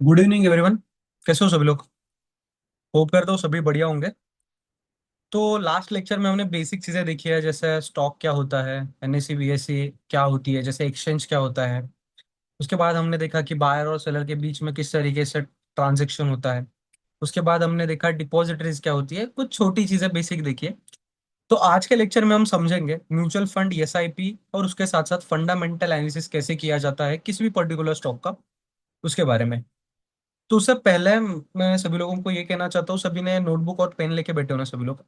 Good evening everyone. कैसे हो सभी लोग? होप करता हूँ सभी बढ़िया होंगे। तो लास्ट लेक्चर में हमने बेसिक चीज़ें देखी है, जैसे स्टॉक क्या होता है, एनएससी बीएससी क्या होती है, जैसे एक्सचेंज क्या होता है। उसके बाद हमने देखा कि बायर और सेलर के बीच में किस तरीके से ट्रांजेक्शन होता है। उसके बाद हमने देखा डिपॉजिटरीज क्या होती है, कुछ छोटी चीज़ें बेसिक देखिए। तो आज के लेक्चर में हम समझेंगे म्यूचुअल फंड, एसआईपी और उसके साथ साथ फंडामेंटल एनालिसिस कैसे किया जाता है किसी भी पर्टिकुलर स्टॉक का, उसके बारे में। तो उससे पहले मैं सभी लोगों को ये कहना चाहता हूँ, सभी ने नोटबुक और पेन लेके बैठे हो ना सभी लोग?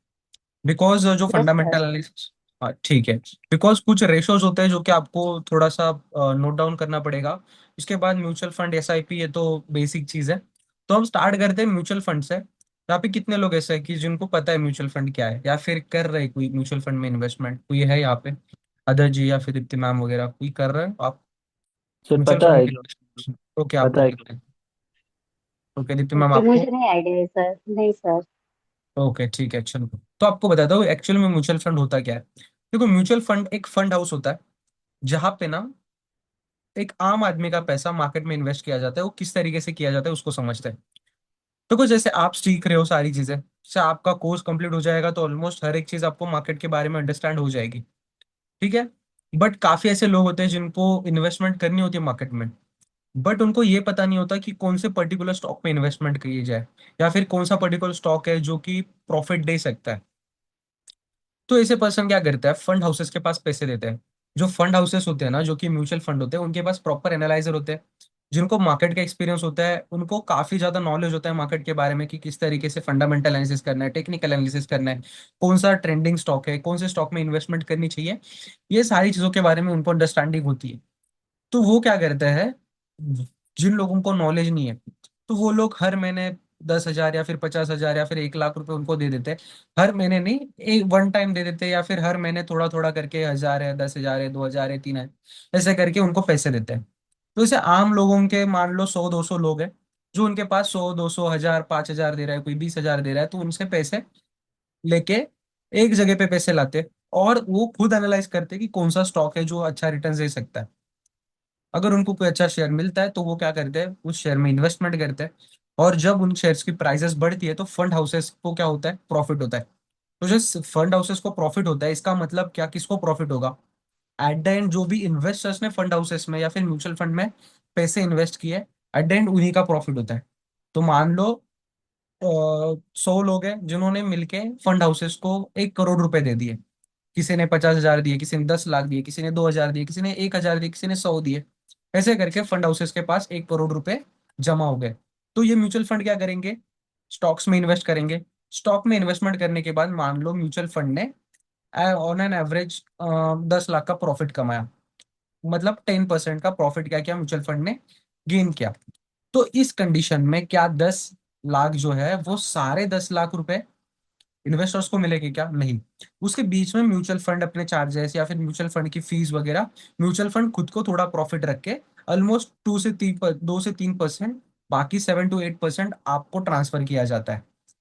बिकॉज जो यस सर। फंडामेंटल एनालिसिस, हाँ ठीक है। बिकॉज कुछ रेशोज होते हैं जो कि आपको थोड़ा सा नोट डाउन करना पड़ेगा। उसके बाद म्यूचुअल फंड, एसआईपी, ये तो बेसिक चीज है। तो हम स्टार्ट करते हैं म्यूचुअल फंड से। यहाँ पे कितने लोग ऐसे हैं कि जिनको पता है म्यूचुअल फंड क्या है, या फिर कर रहे हैं कोई म्यूचुअल फंड में इन्वेस्टमेंट? कोई है यहाँ पे? अदर जी या फिर दीप्ति मैम वगैरह कोई कर रहे हैं आप सर म्यूचुअल पता फंड है। में इन्वेस्टमेंट? ओके, पता आपको है। पता है। ओके दीप्ति मैम, ओके, आपको? मुझे नहीं आइडिया है सर, नहीं सर। ओके ठीक है, चलो। तो आपको बताता हूँ एक्चुअल में म्यूचुअल फंड होता क्या है। देखो, म्यूचुअल फंड एक फंड हाउस होता है जहाँ पे ना एक आम आदमी का पैसा मार्केट में इन्वेस्ट किया जाता है। वो किस तरीके से किया जाता है उसको समझते हैं। तो कुछ जैसे आप सीख रहे हो सारी चीजें, जैसे आपका कोर्स कंप्लीट हो जाएगा तो ऑलमोस्ट हर एक चीज आपको मार्केट के बारे में अंडरस्टैंड हो जाएगी। ठीक है। बट काफी ऐसे लोग होते हैं जिनको इन्वेस्टमेंट करनी होती है मार्केट में, बट उनको ये पता नहीं होता कि कौन से पर्टिकुलर स्टॉक में इन्वेस्टमेंट की जाए, या फिर कौन सा पर्टिकुलर स्टॉक है जो कि प्रॉफिट दे सकता है। तो ऐसे पर्सन क्या करता है, फंड हाउसेस के पास पैसे देते हैं। जो फंड हाउसेस होते हैं ना, जो कि म्यूचुअल फंड होते हैं, उनके पास प्रॉपर एनालाइजर होते हैं जिनको मार्केट का एक्सपीरियंस होता है। उनको काफी ज्यादा नॉलेज होता है मार्केट के बारे में कि किस तरीके से फंडामेंटल एनालिसिस करना है, टेक्निकल एनालिसिस करना है, कौन सा ट्रेंडिंग स्टॉक है, कौन से स्टॉक में इन्वेस्टमेंट करनी चाहिए। ये सारी चीजों के बारे में उनको अंडरस्टैंडिंग होती है। तो वो क्या करते हैं, जिन लोगों को नॉलेज नहीं है, तो वो लोग हर महीने 10,000 या फिर 50,000 या फिर 1 लाख रुपए उनको दे देते हैं। हर महीने नहीं, एक वन टाइम दे देते हैं, या फिर हर महीने थोड़ा थोड़ा करके 1,000 है, 10,000 है, 2,000 है, 3,000, ऐसे करके उनको पैसे देते हैं। तो इसे आम लोगों के मान लो 100-200 लोग हैं जो उनके पास 100-200 1,000 5,000 दे रहा है, कोई 20,000 दे रहा है, तो उनसे पैसे लेके एक जगह पे पैसे लाते, और वो खुद एनालाइज करते कि कौन सा स्टॉक है जो अच्छा रिटर्न दे सकता है। अगर उनको कोई अच्छा शेयर मिलता है तो वो क्या करते हैं, उस शेयर में इन्वेस्टमेंट करते हैं। और जब उन शेयर्स की प्राइसेस बढ़ती है तो फंड हाउसेस को क्या होता है, प्रॉफिट होता है। तो जो फंड हाउसेस को प्रॉफिट होता है, इसका मतलब क्या, किसको प्रॉफिट होगा? एट द एंड जो भी इन्वेस्टर्स ने फंड हाउसेस में या फिर म्यूचुअल फंड में पैसे इन्वेस्ट किए, एट द एंड उन्हीं का प्रॉफिट होता है। तो मान लो 100 लोग हैं जिन्होंने मिलके फंड हाउसेस को 1 करोड़ रुपए दे दिए। किसी ने 50,000 दिए, किसी ने 10 लाख दिए, किसी ने 2,000 दिए, किसी ने 1,000 दिए, किसी ने 100 दिए। ऐसे करके फंड हाउसेस के पास 1 करोड़ रुपए जमा हो गए। तो ये म्यूचुअल फंड क्या करेंगे, स्टॉक्स में इन्वेस्ट करेंगे। स्टॉक में इन्वेस्टमेंट करने के बाद मान लो म्यूचुअल फंड ने ऑन एन एवरेज 10 लाख का प्रॉफिट कमाया, मतलब 10% का प्रॉफिट क्या किया म्यूचुअल फंड ने, गेन किया। तो इस कंडीशन में क्या 10 लाख जो है वो सारे 10 लाख रुपए इन्वेस्टर्स को मिलेगी? क्या नहीं। उसके बीच में म्यूचुअल फंड अपने चार्जेस या फिर म्यूचुअल फंड की फीस वगैरह, म्यूचुअल फंड खुद को थोड़ा प्रॉफिट रख के ऑलमोस्ट 2 से 3% बाकी 7 to 8% आपको ट्रांसफर किया जाता है।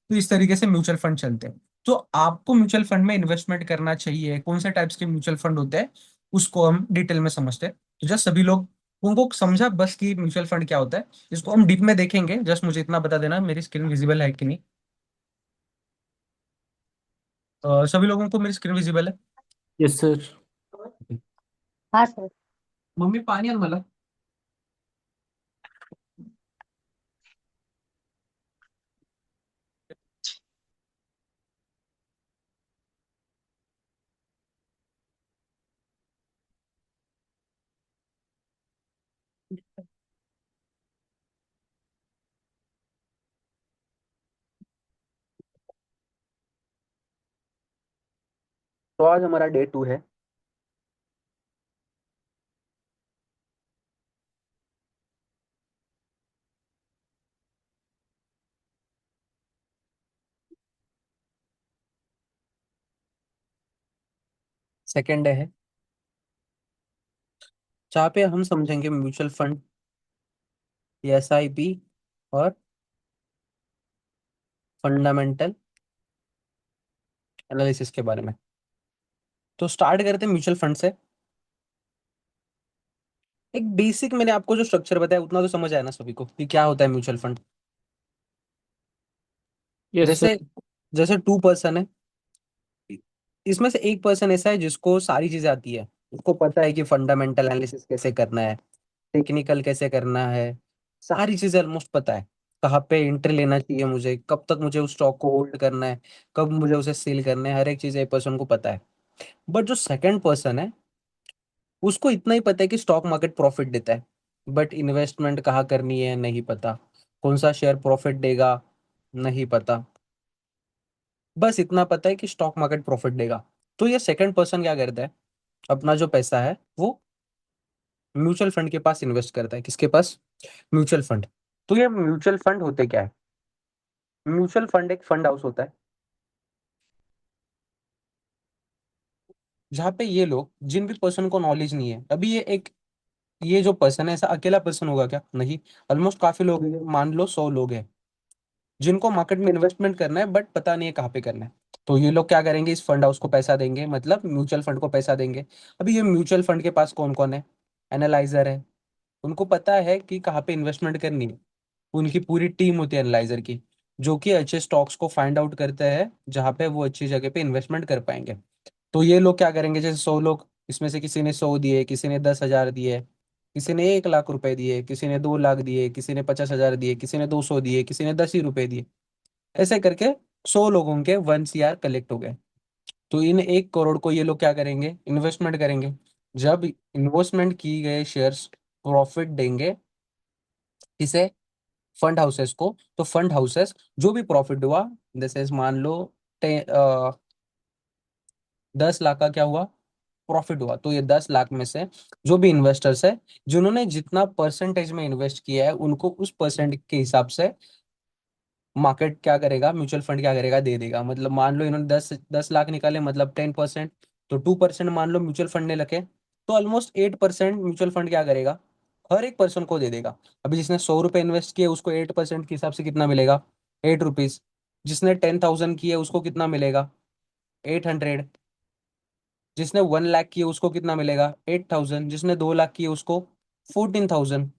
तो इस तरीके से म्यूचुअल फंड चलते हैं। तो आपको म्यूचुअल फंड में इन्वेस्टमेंट करना चाहिए, कौन से टाइप्स के म्यूचुअल फंड होते हैं उसको हम डिटेल में समझते हैं। तो जस्ट सभी लोग उनको समझा बस कि म्यूचुअल फंड क्या होता है। इसको हम डीप में देखेंगे, जस्ट मुझे इतना बता देना मेरी स्क्रीन विजिबल है कि नहीं। सभी लोगों को मेरी स्क्रीन विजिबल है? Yes sir. हाँ सर। मम्मी पाणी आण मला. तो आज हमारा डे 2 है। सेकेंड है जहाँ पे हम समझेंगे म्यूचुअल फंड, एसआईपी और फंडामेंटल एनालिसिस के बारे में। तो स्टार्ट करते हैं म्यूचुअल फंड से। एक बेसिक मैंने आपको जो स्ट्रक्चर बताया उतना तो समझ आया ना सभी को कि क्या होता है म्यूचुअल फंड। Yes sir. जैसे जैसे टू पर्सन है, इसमें से एक पर्सन ऐसा है जिसको सारी चीजें आती है, उसको पता है कि फंडामेंटल एनालिसिस कैसे करना है, टेक्निकल कैसे करना है, सारी चीजें ऑलमोस्ट पता है। कहाँ पे एंट्री लेना चाहिए मुझे, कब तक मुझे उस स्टॉक को होल्ड करना है, कब मुझे उसे सेल करना है, हर एक चीज एक पर्सन को पता है। बट जो सेकंड पर्सन है, उसको इतना ही पता है कि स्टॉक मार्केट प्रॉफिट देता है, बट इन्वेस्टमेंट कहाँ करनी है नहीं पता, कौन सा शेयर प्रॉफिट देगा नहीं पता, बस इतना पता है कि स्टॉक मार्केट प्रॉफिट देगा। तो ये सेकंड पर्सन क्या करता है, अपना जो पैसा है वो म्यूचुअल फंड के पास इन्वेस्ट करता है। किसके पास? Mutual fund. तो ये म्यूचुअल फंड होते क्या है? म्यूचुअल फंड एक फंड हाउस होता है जहाँ पे ये लोग, जिन भी पर्सन को नॉलेज नहीं है, अभी ये जो पर्सन है ऐसा अकेला पर्सन होगा क्या? नहीं, ऑलमोस्ट काफी लोग हैं, मान लो 100 लोग हैं जिनको मार्केट में इन्वेस्टमेंट करना है बट पता नहीं है कहाँ पे करना है। तो ये लोग क्या करेंगे, इस फंड हाउस को पैसा देंगे, मतलब म्यूचुअल फंड को पैसा देंगे। अभी ये म्यूचुअल फंड के पास कौन कौन है? एनालाइजर है, उनको पता है कि कहाँ पे इन्वेस्टमेंट करनी है। उनकी पूरी टीम होती है एनालाइजर की, जो कि अच्छे स्टॉक्स को फाइंड आउट करते हैं जहाँ पे वो अच्छी जगह पे इन्वेस्टमेंट कर पाएंगे। तो ये लोग क्या करेंगे, जैसे 100 लोग, इसमें से किसी ने 100 दिए, किसी ने 10,000 दिए, किसी ने 1 लाख रुपए दिए, किसी ने 2 लाख दिए, किसी ने 50,000 दिए, किसी ने 200 दिए, किसी ने 10 ही रुपए दिए। ऐसे करके 100 लोगों के 1 CR कलेक्ट हो गए। तो इन 1 करोड़ को ये लोग क्या करेंगे, इन्वेस्टमेंट करेंगे। जब इन्वेस्टमेंट की गए शेयर्स प्रॉफिट देंगे, किसे? फंड हाउसेस को। तो फंड हाउसेस जो भी प्रॉफिट हुआ, जैसे मान लो 10 लाख का क्या हुआ, प्रॉफिट हुआ, तो ये 10 लाख में से जो भी इन्वेस्टर्स है, जिन्होंने जितना परसेंटेज में इन्वेस्ट किया है, उनको उस परसेंट के हिसाब से मार्केट क्या करेगा, म्यूचुअल फंड क्या करेगा, दे देगा। मतलब मान लो इन्होंने 10 10 लाख निकाले, मतलब 10%, तो 2% मान लो म्यूचुअल फंड ने लगे, तो ऑलमोस्ट 8% म्यूचुअल फंड क्या करेगा, हर एक पर्सन को दे देगा। अभी जिसने 100 रुपए इन्वेस्ट किए उसको 8% के हिसाब से कितना मिलेगा, 8 रुपीज। जिसने 10,000 किए उसको कितना मिलेगा, 800। जिसने 1 लाख किए उसको कितना मिलेगा, 8,000। जिसने 2 लाख किए उसको 14,000।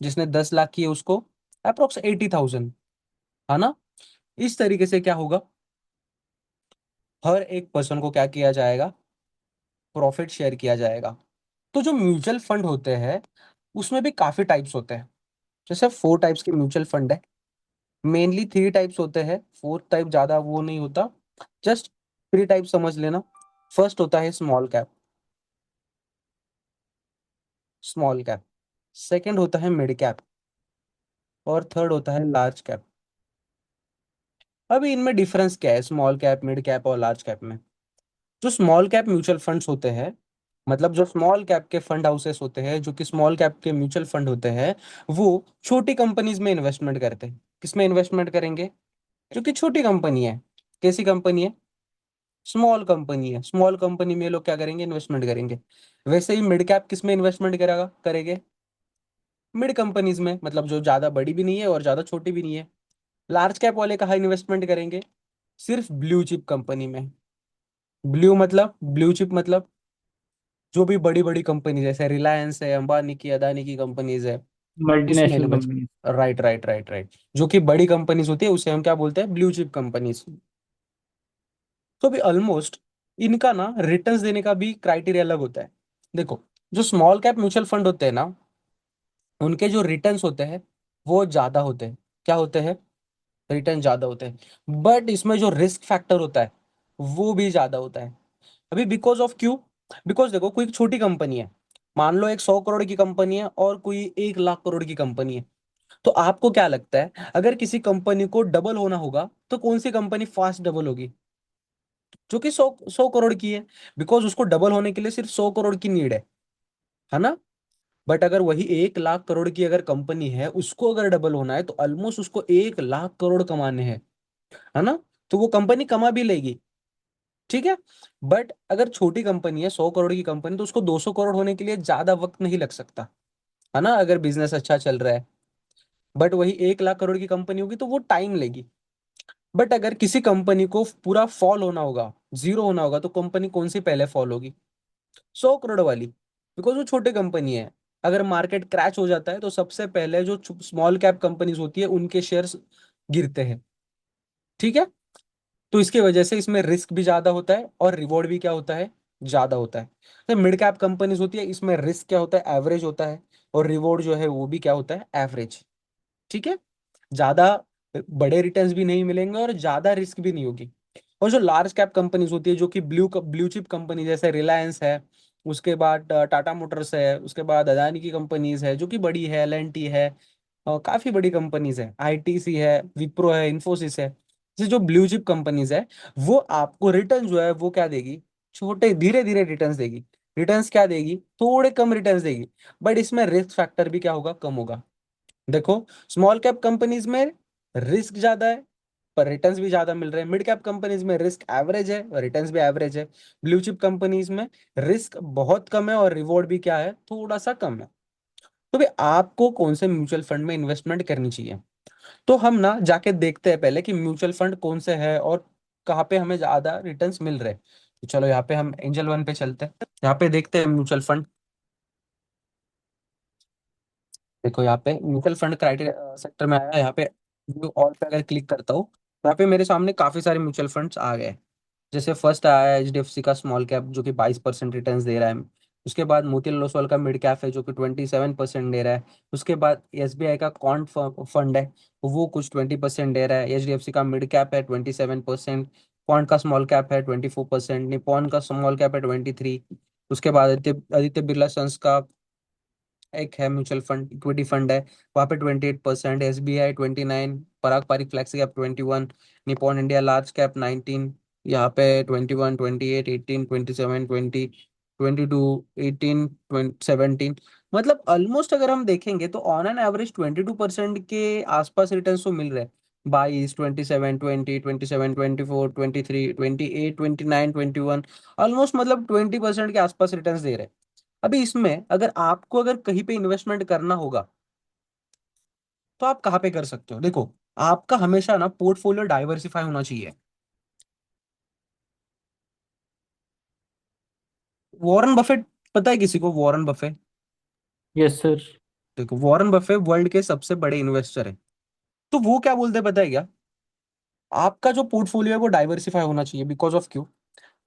जिसने 10 लाख किए उसको अप्रोक्स 80,000। है ना? इस तरीके से क्या होगा, हर एक पर्सन को क्या किया जाएगा, प्रॉफिट शेयर किया जाएगा। तो जो म्यूचुअल फंड होते हैं उसमें भी काफी टाइप्स होते हैं। जैसे 4 टाइप्स के म्यूचुअल फंड है, मेनली 3 टाइप्स होते हैं, 4th टाइप ज्यादा वो नहीं होता, जस्ट 3 टाइप समझ लेना। फर्स्ट होता है small cap, small cap. Second होता है मिड कैप, और थर्ड होता है लार्ज कैप। अभी इनमें डिफरेंस क्या है, स्मॉल कैप, मिड कैप और लार्ज कैप में? जो स्मॉल कैप म्यूचुअल फंड्स होते हैं, मतलब जो स्मॉल कैप के फंड हाउसेस होते हैं, जो कि स्मॉल कैप के म्यूचुअल फंड होते हैं, वो छोटी कंपनीज में इन्वेस्टमेंट करते हैं। किसमें इन्वेस्टमेंट करेंगे? जो कि छोटी कंपनी है। कैसी कंपनी है? स्मॉल कंपनी है। स्मॉल कंपनी में ये लोग क्या करेंगे, इन्वेस्टमेंट करेंगे। वैसे ही मिड कैप किस में इन्वेस्टमेंट करेगा, करेंगे? मिड कंपनीज में, मतलब जो ज्यादा बड़ी भी नहीं है और ज्यादा छोटी भी नहीं है। लार्ज कैप वाले कहाँ इन्वेस्टमेंट करेंगे? सिर्फ ब्लू चिप कंपनी में। ब्लू चिप मतलब जो भी बड़ी बड़ी कंपनी जैसे रिलायंस है, अंबानी की, अदानी की कंपनीज है, उसमें multinational invest. Company. Right right right right, जो कि बड़ी कंपनीज होती है उसे हम क्या बोलते हैं, ब्लू चिप कंपनीज। तो भी ऑलमोस्ट इनका ना रिटर्न्स देने का भी क्राइटेरिया अलग होता है। देखो, जो स्मॉल कैप म्यूचुअल फंड होते हैं ना, उनके जो रिटर्न्स होते हैं वो ज्यादा होते हैं। क्या होते हैं? रिटर्न ज्यादा होते हैं, बट इसमें जो रिस्क फैक्टर होता है वो भी ज्यादा होता है। अभी बिकॉज ऑफ क्यों? बिकॉज देखो, कोई एक छोटी कंपनी है, मान लो एक 100 करोड़ की कंपनी है और कोई 1 लाख करोड़ की कंपनी है। तो आपको क्या लगता है, अगर किसी कंपनी को डबल होना होगा तो कौन सी कंपनी फास्ट डबल होगी? जो कि 100 100 करोड़ की है, बिकॉज उसको डबल होने के लिए सिर्फ 100 करोड़ की नीड है ना? बट अगर वही 1 लाख करोड़ की अगर कंपनी है, उसको अगर डबल होना है तो ऑलमोस्ट उसको 1 लाख करोड़ कमाने हैं। है ना? तो वो कंपनी कमा भी लेगी, ठीक है। बट अगर छोटी कंपनी है, 100 करोड़ की कंपनी, तो उसको 200 करोड़ होने के लिए ज्यादा वक्त नहीं लग सकता। है ना? अगर बिजनेस अच्छा चल रहा है। बट वही 1 लाख करोड़ की कंपनी होगी तो वो टाइम लेगी। बट अगर किसी कंपनी को पूरा फॉल होना होगा, जीरो होना होगा, तो कंपनी कौन सी पहले फॉल होगी? 100 करोड़ वाली, बिकॉज वो छोटी कंपनी है। अगर मार्केट क्रैश हो जाता है तो सबसे पहले जो स्मॉल कैप कंपनीज होती है उनके शेयर्स गिरते हैं। ठीक है। तो इसकी वजह से इसमें रिस्क भी ज्यादा होता है और रिवॉर्ड भी क्या होता है, ज्यादा होता है। तो मिड कैप कंपनीज होती है, इसमें रिस्क क्या होता है, एवरेज होता है, और रिवॉर्ड जो है वो भी क्या होता है, एवरेज। ठीक है। ज्यादा बड़े रिटर्न्स भी नहीं मिलेंगे और ज्यादा रिस्क भी नहीं होगी। और जो लार्ज कैप कंपनीज होती है, जो कि ब्लू ब्लू चिप कंपनी जैसे रिलायंस है, उसके बाद टाटा मोटर्स है, उसके बाद अदानी की कंपनीज है जो कि बड़ी है, एल&टी है, काफी बड़ी कंपनीज है, आईटीसी है, विप्रो है, इन्फोसिस है। जैसे जो ब्लू चिप कंपनीज है, वो आपको रिटर्न जो है वो क्या देगी, छोटे धीरे धीरे रिटर्न्स देगी। रिटर्न्स क्या देगी, थोड़े कम रिटर्न्स देगी, बट इसमें रिस्क फैक्टर भी क्या होगा, कम होगा। देखो, स्मॉल कैप कंपनीज में रिस्क ज्यादा है पर रिटर्न्स भी ज्यादा मिल रहे हैं। मिड कैप कंपनीज में रिस्क एवरेज है और रिटर्न्स भी एवरेज है। ब्लू चिप कंपनीज में रिस्क बहुत कम है और रिवॉर्ड भी क्या है, थोड़ा सा कम है। तो भाई आपको कौन से म्यूचुअल फंड में इन्वेस्टमेंट करनी चाहिए, तो हम ना जाके देखते हैं पहले कि म्यूचुअल फंड कौन से है और कहाँ पे हमें ज्यादा रिटर्न्स मिल रहे हैं। तो चलो यहाँ पे हम एंजल वन पे चलते हैं, यहाँ पे देखते हैं म्यूचुअल फंड। देखो यहाँ पे म्यूचुअल फंड क्राइटेरिया सेक्टर में आया, यहाँ पे व्यू ऑल पे अगर क्लिक करता हूँ तो यहाँ पे मेरे सामने काफी सारे म्यूचुअल फंड्स आ गए। जैसे फर्स्ट आया है एचडीएफसी का स्मॉल कैप जो कि 22% रिटर्न्स दे रहा है। उसके बाद मोतीलाल ओसवाल का मिड कैप है जो कि 27% दे रहा है। उसके बाद एसबीआई का कॉन्ट फंड है, वो कुछ 20% दे रहा है। एचडीएफसी का मिड कैप है 27%। कॉन्ट का स्मॉल कैप है 24%। निपॉन का स्मॉल कैप है 23। उसके बाद आदित्य आदित्य बिरला सन्स का एक है म्यूचुअल फंड, इक्विटी फंड है, वहाँ पे 28%। SBI 29, Parag Parikh flexi cap 21, Nippon India large cap 19, यहाँ पे 21, 28, 18, 27, 20, 22, 18, 17। मतलब ऑलमोस्ट अगर हम देखेंगे तो ऑन एन एवरेज 22% के आसपास रिटर्न तो मिल रहे हैं। 22, 27, 20, 27, 24, 23, 28, 29, 21, ऑलमोस्ट मतलब 20% के आसपास रिटर्न दे रहे हैं। अभी इसमें अगर आपको अगर कहीं पे इन्वेस्टमेंट करना होगा तो आप कहाँ पे कर सकते हो। देखो, आपका हमेशा ना पोर्टफोलियो डाइवर्सिफाई होना चाहिए। वॉरेन बफेट, पता है किसी को वॉरेन बफे? Yes sir. देखो, वॉरेन बफे वर्ल्ड के सबसे बड़े इन्वेस्टर है। तो वो क्या बोलते हैं पता है क्या, आपका जो पोर्टफोलियो है वो डाइवर्सिफाई होना चाहिए। बिकॉज ऑफ क्यों,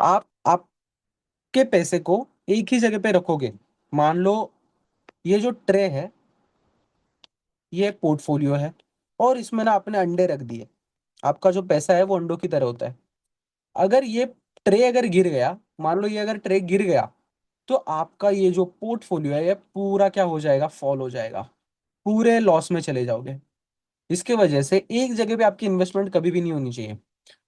आप आपके पैसे को एक ही जगह पे रखोगे। मान लो ये जो ट्रे है, ये पोर्टफोलियो है, और इसमें ना आपने अंडे रख दिए। आपका जो पैसा है वो अंडों की तरह होता है। अगर ये ट्रे अगर गिर गया, मान लो ये अगर ट्रे गिर गया, तो आपका ये जो पोर्टफोलियो है ये पूरा क्या हो जाएगा, फॉल हो जाएगा, पूरे लॉस में चले जाओगे। इसके वजह से एक जगह पे आपकी इन्वेस्टमेंट कभी भी नहीं होनी चाहिए।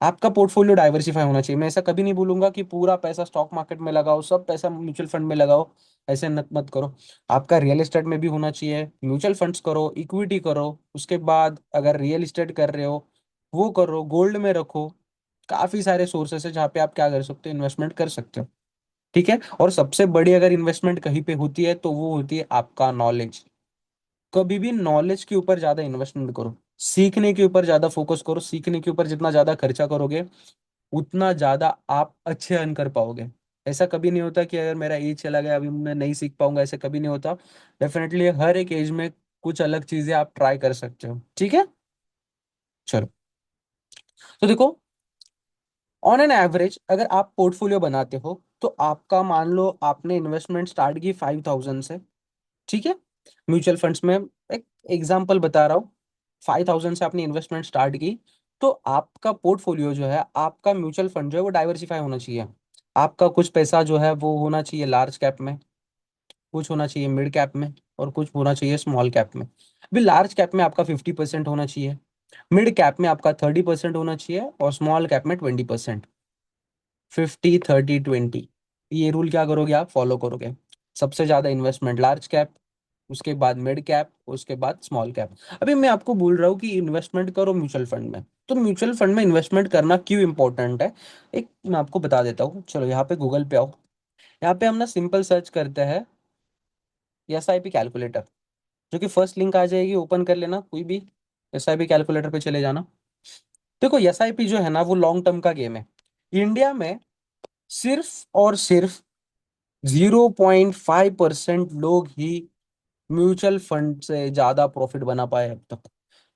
आपका पोर्टफोलियो डाइवर्सिफाई होना चाहिए। मैं ऐसा कभी नहीं बोलूंगा कि पूरा पैसा स्टॉक मार्केट में लगाओ, सब पैसा म्यूचुअल फंड में लगाओ, ऐसे मत करो। आपका रियल एस्टेट में भी होना चाहिए, म्यूचुअल फंड्स करो, इक्विटी करो, उसके बाद अगर रियल एस्टेट कर रहे हो वो करो, गोल्ड में रखो। काफी सारे सोर्सेस है जहाँ पे आप क्या कर सकते हो, इन्वेस्टमेंट कर सकते हो। ठीक है। और सबसे बड़ी अगर इन्वेस्टमेंट कहीं पे होती है तो वो होती है आपका नॉलेज। कभी भी नॉलेज के ऊपर ज्यादा इन्वेस्टमेंट करो, सीखने के ऊपर ज्यादा फोकस करो। सीखने के ऊपर जितना ज्यादा खर्चा करोगे उतना ज्यादा आप अच्छे अर्न कर पाओगे। ऐसा कभी नहीं होता कि अगर मेरा एज चला गया अभी मैं नहीं सीख पाऊंगा, ऐसा कभी नहीं होता। डेफिनेटली हर एक एज में कुछ अलग चीजें आप ट्राई कर सकते हो। ठीक है। चलो, तो देखो, ऑन एन एवरेज अगर आप पोर्टफोलियो बनाते हो तो आपका मान लो आपने इन्वेस्टमेंट स्टार्ट की 5,000 से। ठीक है। म्यूचुअल फंड्स में एक एग्जांपल बता रहा हूँ, 5,000 से आपने इन्वेस्टमेंट स्टार्ट की, तो आपका पोर्टफोलियो जो है, आपका म्यूचुअल फंड जो है वो डाइवर्सिफाई होना चाहिए। आपका कुछ पैसा जो है वो होना चाहिए लार्ज कैप में, कुछ होना चाहिए मिड कैप में, और कुछ होना चाहिए स्मॉल कैप में। अभी लार्ज कैप में आपका 50% होना चाहिए, मिड कैप में आपका 30% होना चाहिए, और स्मॉल कैप में 20%। 50, 30, 20, ये रूल क्या करोगे, आप फॉलो करोगे। सबसे ज्यादा इन्वेस्टमेंट लार्ज कैप, उसके बाद मिड कैप, उसके बाद स्मॉल कैप। अभी मैं आपको बोल रहा हूँ कि इन्वेस्टमेंट करो म्यूचुअल फंड में, तो म्यूचुअल फंड में इन्वेस्टमेंट करना क्यों इंपॉर्टेंट है, एक मैं आपको बता देता हूँ। चलो यहाँ पे गूगल पे आओ, यहाँ पे हम ना सिंपल सर्च करते हैं एसआईपी कैलकुलेटर, जो कि फर्स्ट लिंक आ जाएगी, ओपन कर लेना कोई भी। एसआईपी कैलकुलेटर पे चले जाना। देखो, एसआईपी जो है ना वो लॉन्ग टर्म का गेम है। इंडिया में सिर्फ और सिर्फ 0.5% लोग ही म्यूचुअल फंड से ज्यादा प्रॉफिट बना पाए अब तक।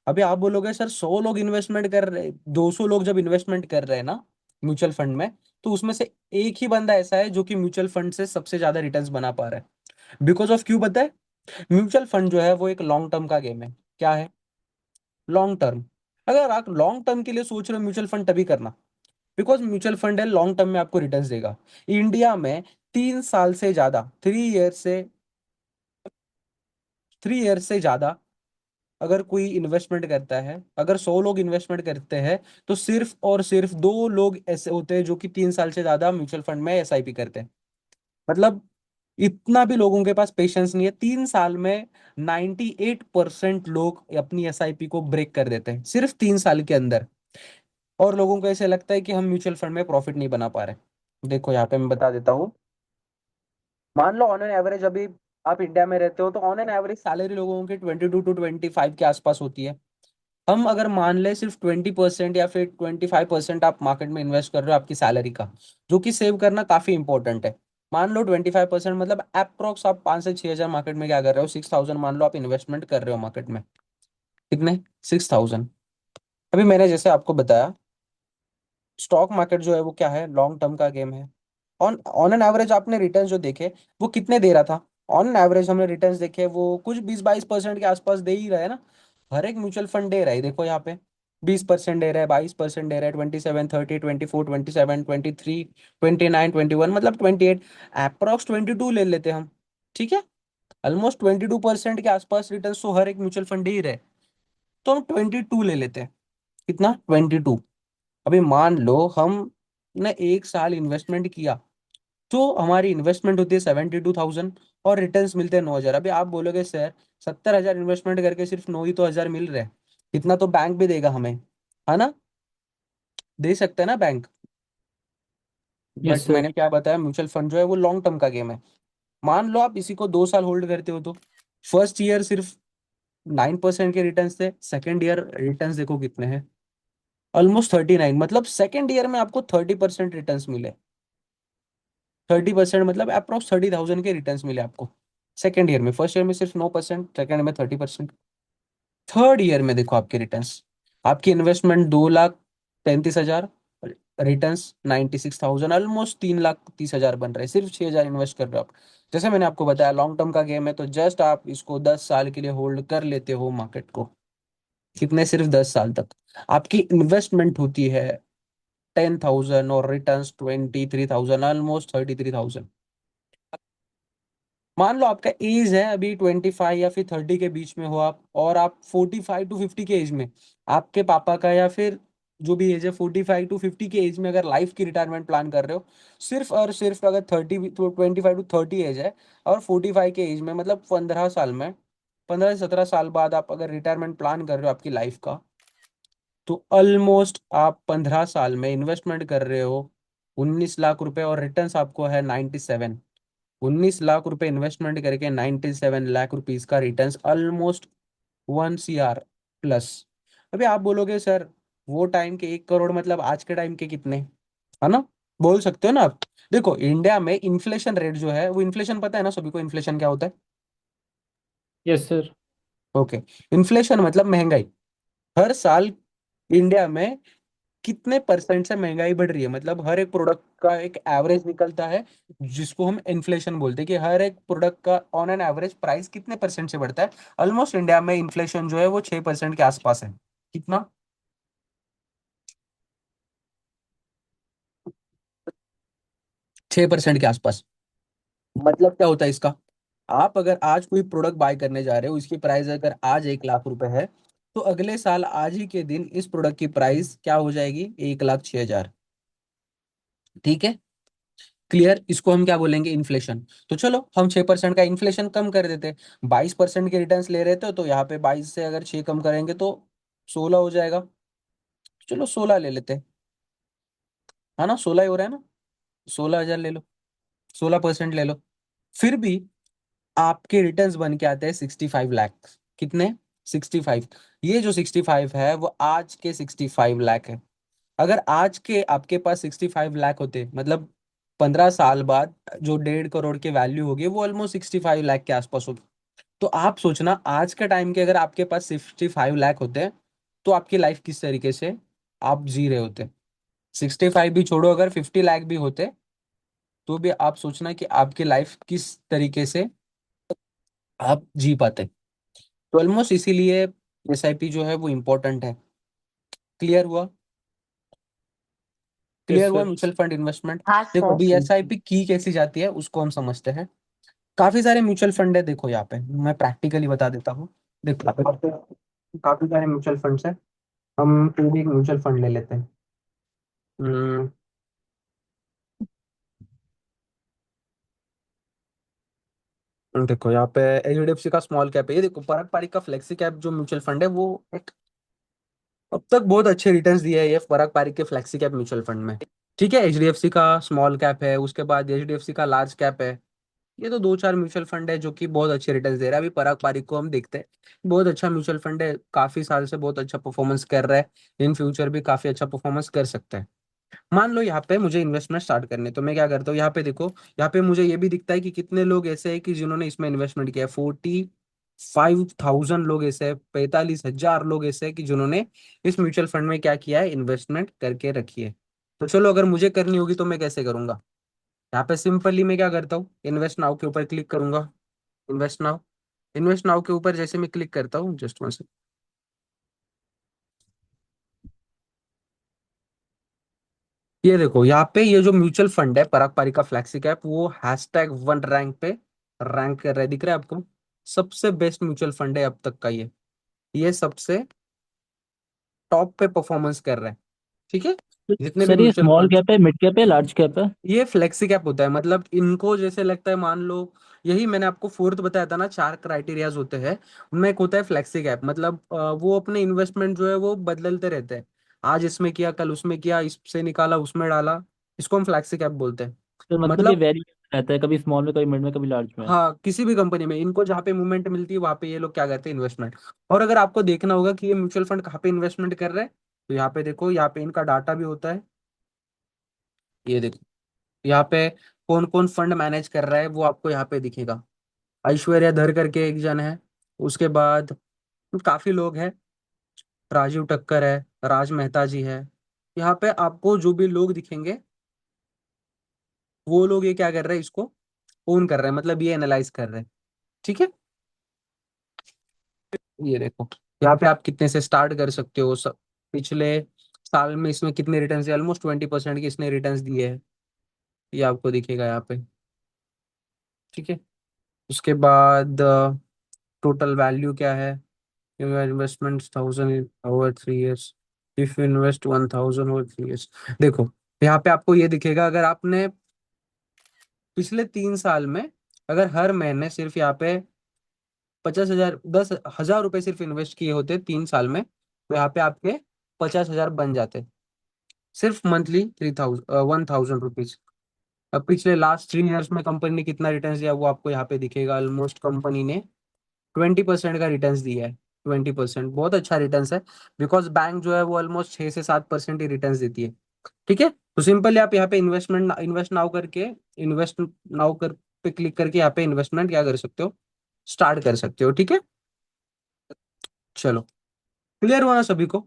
अभी आप बोलोगे सर 100 लोग इन्वेस्टमेंट कर रहे, 200 लोग जब इन्वेस्टमेंट कर रहे हैं ना म्यूचुअल फंड में, तो उसमें से एक ही बंदा ऐसा है जो कि म्यूचुअल फंड से सबसे ज्यादा रिटर्न्स बना पा रहा है। बिकॉज ऑफ क्यों पता है? म्यूचुअल फंड जो है वो एक लॉन्ग टर्म का गेम है। क्या है? Long term. अगर आप लॉन्ग टर्म के लिए सोच रहे हो म्यूचुअल फंड, तभी करना। बिकॉज म्यूचुअल फंड है, लॉन्ग टर्म में आपको रिटर्न्स देगा। इंडिया में 3 साल से ज्यादा, 3 ईयर से ज्यादा अगर कोई इन्वेस्टमेंट करता है, अगर 100 लोग इन्वेस्टमेंट करते हैं, तो सिर्फ और सिर्फ 2 लोग ऐसे होते हैं जो कि 3 साल से ज्यादा म्यूचुअल फंड में एसआईपी करते हैं। मतलब इतना भी लोगों के पास पेशेंस नहीं है। 3 साल में 98% लोग अपनी एसआईपी को ब्रेक कर देते हैं, सिर्फ 3 साल के अंदर। और लोगों को ऐसे लगता है कि हम म्यूचुअल फंड में प्रॉफिट नहीं बना पा रहे। देखो यहाँ पे मैं बता देता हूँ। मान लो ऑन एन एवरेज, अभी आप इंडिया में रहते हो तो ऑन एन एवरेज सैलरी लोगों की 22 to 25 के आसपास होती है। हम अगर मान ले सिर्फ 20% या फिर 25% आप मार्केट में इन्वेस्ट कर रहे हो आपकी सैलरी का, जो कि सेव करना काफी इंपॉर्टेंट है। मान लो 25%, मतलब अप्रोक्स आप 5 से 6 हजार मार्केट में क्या कर रहे हो, 6,000 मान लो आप इन्वेस्टमेंट कर रहे हो मार्केट में। कितने? 6,000। अभी मैंने जैसे आपको बताया, स्टॉक मार्केट जो है वो क्या है, लॉन्ग टर्म का गेम है। ऑन ऑन एन एवरेज आपने रिटर्न्स जो देखे वो कितने दे रहा था? ऑन एन एवरेज हमने रिटर्न्स देखे वो कुछ 20-22% के आसपास दे ही रहा है ना। हर एक म्यूचुअल फंड दे रहा है, देखो यहाँ पे 20% दे रहा है, 22% दे रहा है, 27, 30, 24, 27, 23, 29, 21, मतलब 28, अप्रोक्स 22 ले लेते हम। ठीक है, ऑलमोस्ट 22% के आसपास रिटर्न तो हर एक म्यूचुअल फंड दे ही रहे। तो हम 22 ले लेते हैं। कितना? 22। अभी मान लो हम ने 1 साल इन्वेस्टमेंट किया, तो हमारी इन्वेस्टमेंट होती है 72,000 और रिटर्न्स मिलते हैं 9,000। अभी आप बोलोगे सर 70,000 इन्वेस्टमेंट करके सिर्फ 9 ही तो हजार मिल रहे हैं, इतना तो बैंक भी देगा हमें, है ना? दे सकते हैं ना बैंक। Yes but sir. मैंने क्या बताया, म्यूचुअल फंड जो है वो लॉन्ग टर्म का गेम है। मान लो आप इसी को 2 साल होल्ड करते हो, तो फर्स्ट ईयर सिर्फ 9% के रिटर्न थे, सेकेंड ईयर रिटर्न देखो कितने हैं, ऑलमोस्ट 39। मतलब सेकेंड ईयर में आपको 30% रिटर्न मिले। 30% मतलब अप्रोक्स 30,000 के रिटर्न मिले आपको सेकेंड ईयर में। फर्स्ट ईयर में सिर्फ 9%, सेकेंड में 30%। थर्ड ईयर में देखो आपके रिटर्न्स, आपकी इन्वेस्टमेंट 2,33,000, रिटर्न्स 96,000, ऑलमोस्ट 3,30,000 बन रहे हैं। सिर्फ 6,000 इन्वेस्ट कर रहे हो आप। जैसे मैंने आपको बताया लॉन्ग टर्म का गेम है, तो जस्ट आप इसको 10 साल के लिए होल्ड कर लेते हो मार्केट को। कितने? सिर्फ 10 साल तक आपकी इन्वेस्टमेंट होती है 10,000 और रिटर्न्स 23,000, ऑलमोस्ट 33,000। मान लो आपका एज है अभी 25 या फिर 30 के बीच में हो आप, और आप 45 to 50 के एज में, आपके पापा का या फिर जो भी एज है 45 to 50 के एज में अगर लाइफ की रिटायरमेंट प्लान कर रहे हो, सिर्फ और सिर्फ अगर 25 to 30 एज है और 45 के एज में, मतलब 15 साल में, 15 से 17 साल बाद आप अगर रिटायरमेंट प्लान कर रहे हो आपकी लाइफ का, तो ऑलमोस्ट आप 15 साल में इन्वेस्टमेंट कर रहे हो 19 लाख रुपए, और रिटर्न्स आपको है 97। 19 लाख रुपए इन्वेस्टमेंट करके 97 लाख रुपीज का रिटर्न्स, ऑलमोस्ट 1 CR प्लस। अभी आप बोलोगे सर वो टाइम के 1 करोड़ मतलब आज के टाइम के कितने, है ना? बोल सकते हो ना आप। देखो इंडिया में इन्फ्लेशन रेट जो है वो, इन्फ्लेशन पता है ना सभी को, इन्फ्लेशन क्या होता है? Yes sir. ओके, इन्फ्लेशन मतलब महंगाई। हर साल इंडिया में कितने परसेंट से महंगाई बढ़ रही है, मतलब हर एक प्रोडक्ट का एक एवरेज निकलता है, जिसको हम इन्फ्लेशन बोलते हैं, कि हर एक प्रोडक्ट का ऑन एन एवरेज प्राइस कितने परसेंट से बढ़ता है। ऑलमोस्ट इंडिया में इन्फ्लेशन जो है वो 6% के आसपास है। कितना? 6% के आसपास। मतलब क्या होता है इसका? आप अगर आज कोई प्रोडक्ट बाय करने जा रहे हो, इसकी प्राइस अगर आज 1 लाख रुपए है, तो अगले साल आज ही के दिन इस प्रोडक्ट की प्राइस क्या हो जाएगी? 1,06,000। ठीक है, क्लियर? इसको हम क्या बोलेंगे? इन्फ्लेशन। तो चलो हम 6% का इन्फ्लेशन कम कर देते, 22% के रिटर्न्स ले रहे थे, तो यहाँ पे 22 से अगर 6 कम करेंगे तो 16 हो जाएगा। चलो 16 ले लेते, है ना? 16 ही हो रहा है ना? 16,000 ले लो, 16% ले लो। फिर भी आपके रिटर्न्स बन के आते हैं 65 लाख। कितने? 65। ये जो 65 है वो आज के 65 लाख है। अगर आज के आपके पास 65 लाख होते, मतलब 15 साल बाद जो 1.5 करोड़ की वैल्यू होगी वो ऑलमोस्ट 65 लाख के आसपास होगी। तो आप सोचना आज के टाइम के अगर आपके पास 65 लाख होते हैं तो आपकी लाइफ किस तरीके से आप जी रहे होते। 65 भी छोड़ो, अगर 50 लाख भी होते तो भी आप सोचना कि आपकी लाइफ किस तरीके से आप जी पाते। तो ऑलमोस्ट इसीलिए एसआईपी जो है वो इम्पोर्टेंट है। क्लियर हुआ? यस क्लियर हुआ सर। Mutual fund investment. हाँ देखो सर। अभी एसआईपी की कैसी जाती है उसको हम समझते हैं। काफी सारे म्यूचुअल फंड है, देखो यहाँ पे मैं प्रैक्टिकली बता देता हूँ। देखो यहाँ पे काफी सारे म्यूचुअल फंड्स है। हम कोई भी एक म्यूचुअल फंड ले लेते हैं। हम्म, देखो यहाँ पे एचडीएफसी का स्मॉल कैप है। ये देखो परक पारिक का फ्लेक्सी कैप जो म्यूचुअल फंड है वो एक अब तक बहुत अच्छे रिटर्न्स दिए है ये परक पारिक के फ्लेक्सी कैप म्यूचुअल फंड में। ठीक है, एचडीएफसी का स्मॉल कैप है, उसके बाद एचडीएफसी का लार्ज कैप है। ये तो दो चार म्यूचुअल फंड है जो कि बहुत अच्छे रिटर्न्स दे रहा है। अभी पराग पारिक को हम देखते हैं, बहुत अच्छा म्यूचुअल फंड है, काफी साल से बहुत अच्छा परफॉर्मेंस कर रहा है। इन फ्यूचर भी काफी अच्छा परफॉर्मेंस कर सकता है। मान लो यहाँ पे मुझे इन्वेस्टमेंट स्टार्ट करने, तो मैं क्या करता हूँ, यहाँ पे देखो, यहाँ पे मुझे ये भी दिखता है कि कितने लोग ऐसे हैं कि जिन्होंने इसमें इन्वेस्टमेंट किया है। 45,000 लोग ऐसे हैं, 45,000 लोग ऐसे हैं कि जिन्होंने इस म्यूचुअल फंड में क्या किया है, इन्वेस्टमेंट करके रखी है। तो चलो अगर मुझे करनी होगी तो मैं कैसे करूंगा। यहाँ पे सिंपली मैं क्या करता हूँ, इन्वेस्ट नाउ के ऊपर क्लिक करूंगा। इन्वेस्ट नाउ, इन्वेस्ट नाउ के ऊपर जैसे मैं क्लिक करता हूँ, जस्ट वन सेकंड, ये देखो यहाँ पे ये जो म्यूचुअल फंड है पराग पारिक का फ्लैक्सी कैप, वो #1 रैंक पे रैंक कर रहा है। दिख रहा है आपको? सबसे बेस्ट म्यूचुअल फंड है अब तक का ये सबसे टॉप पे परफॉर्मेंस कर रहा है। ठीक है, जितने भी सर ये म्यूचुअल स्मॉल फंड, कैप है, मिड कैप है, लार्ज कैप है? ये फ्लेक्सी कैप होता है। मतलब इनको जैसे लगता है, मान लो यही मैंने आपको फोर्थ बताया था ना, 4 क्राइटेरियाज होते हैं, उनमें एक होता है फ्लेक्सी कैप। मतलब वो अपने इन्वेस्टमेंट जो है वो बदलते रहते हैं। आज इसमें किया, कल उसमें किया, इससे निकाला उसमें डाला, इसको हम फ्लेक्सी कैप बोलते हैं। तो मतलब ये मतलब वेरी रहता है, कभी स्मॉल में, कभी मिड में, कभी लार्ज में? हाँ, किसी भी कंपनी में इनको जहाँ पे मूवमेंट मिलती है वहां पे ये लोग क्या करते हैं, इन्वेस्टमेंट। और अगर आपको देखना होगा कि ये म्यूचुअल फंड कहाँ पे इन्वेस्टमेंट कर रहे हैं, तो यहाँ पे देखो, यहाँ पे इनका डाटा भी होता है। ये देखो यहाँ पे कौन कौन फंड मैनेज कर रहा है वो आपको यहाँ पे दिखेगा। ऐश्वर्या धर करके एक जन है, उसके बाद काफी लोग हैं, राजीव टक्कर है, राज मेहता जी है। यहाँ पे आपको जो भी लोग दिखेंगे वो लोग ये क्या कर रहे हैं, इसको ओन कर रहे हैं, मतलब ये एनालाइज कर रहे हैं। ठीक है, ये देखो यहाँ पे आप कितने से स्टार्ट कर सकते हो सब। पिछले साल में इसमें कितने रिटर्न दिए, ऑलमोस्ट 20% के इसने रिटर्न दिए हैं, ये आपको दिखेगा यहाँ पे। ठीक है, उसके बाद टोटल वैल्यू क्या है, your investment 1,000 over 3 years, if you invest 1,000 over 3 years। देखो यहाँ पे आपको ये दिखेगा, अगर आपने पिछले 3 साल में अगर हर महीने सिर्फ यहाँ पे 50,000, 10,000 रुपए सिर्फ इन्वेस्ट किए होते 3 साल में, तो यहाँ पे आपके 50,000 बन जाते, सिर्फ मंथली 1,000 रुपीज। अब पिछले लास्ट 3 इयर्स में कंपनी ने कितना रिटर्न दिया वो आपको यहाँ पे दिखेगा। ऑलमोस्ट कंपनी ने 20% का रिटर्न्स दिया है। 20% बहुत अच्छा रिटर्न्स है, बिकॉज बैंक जो है वो ऑलमोस्ट 6 से 7% ही रिटर्न्स देती है। ठीक है, तो सिंपली आप यहाँ पे इन्वेस्ट नाउ करके, इन्वेस्ट नाउ कर पे क्लिक करके यहाँ पे इन्वेस्टमेंट क्या कर सकते हो, स्टार्ट कर सकते हो। ठीक है, चलो क्लियर हुआ ना सभी को?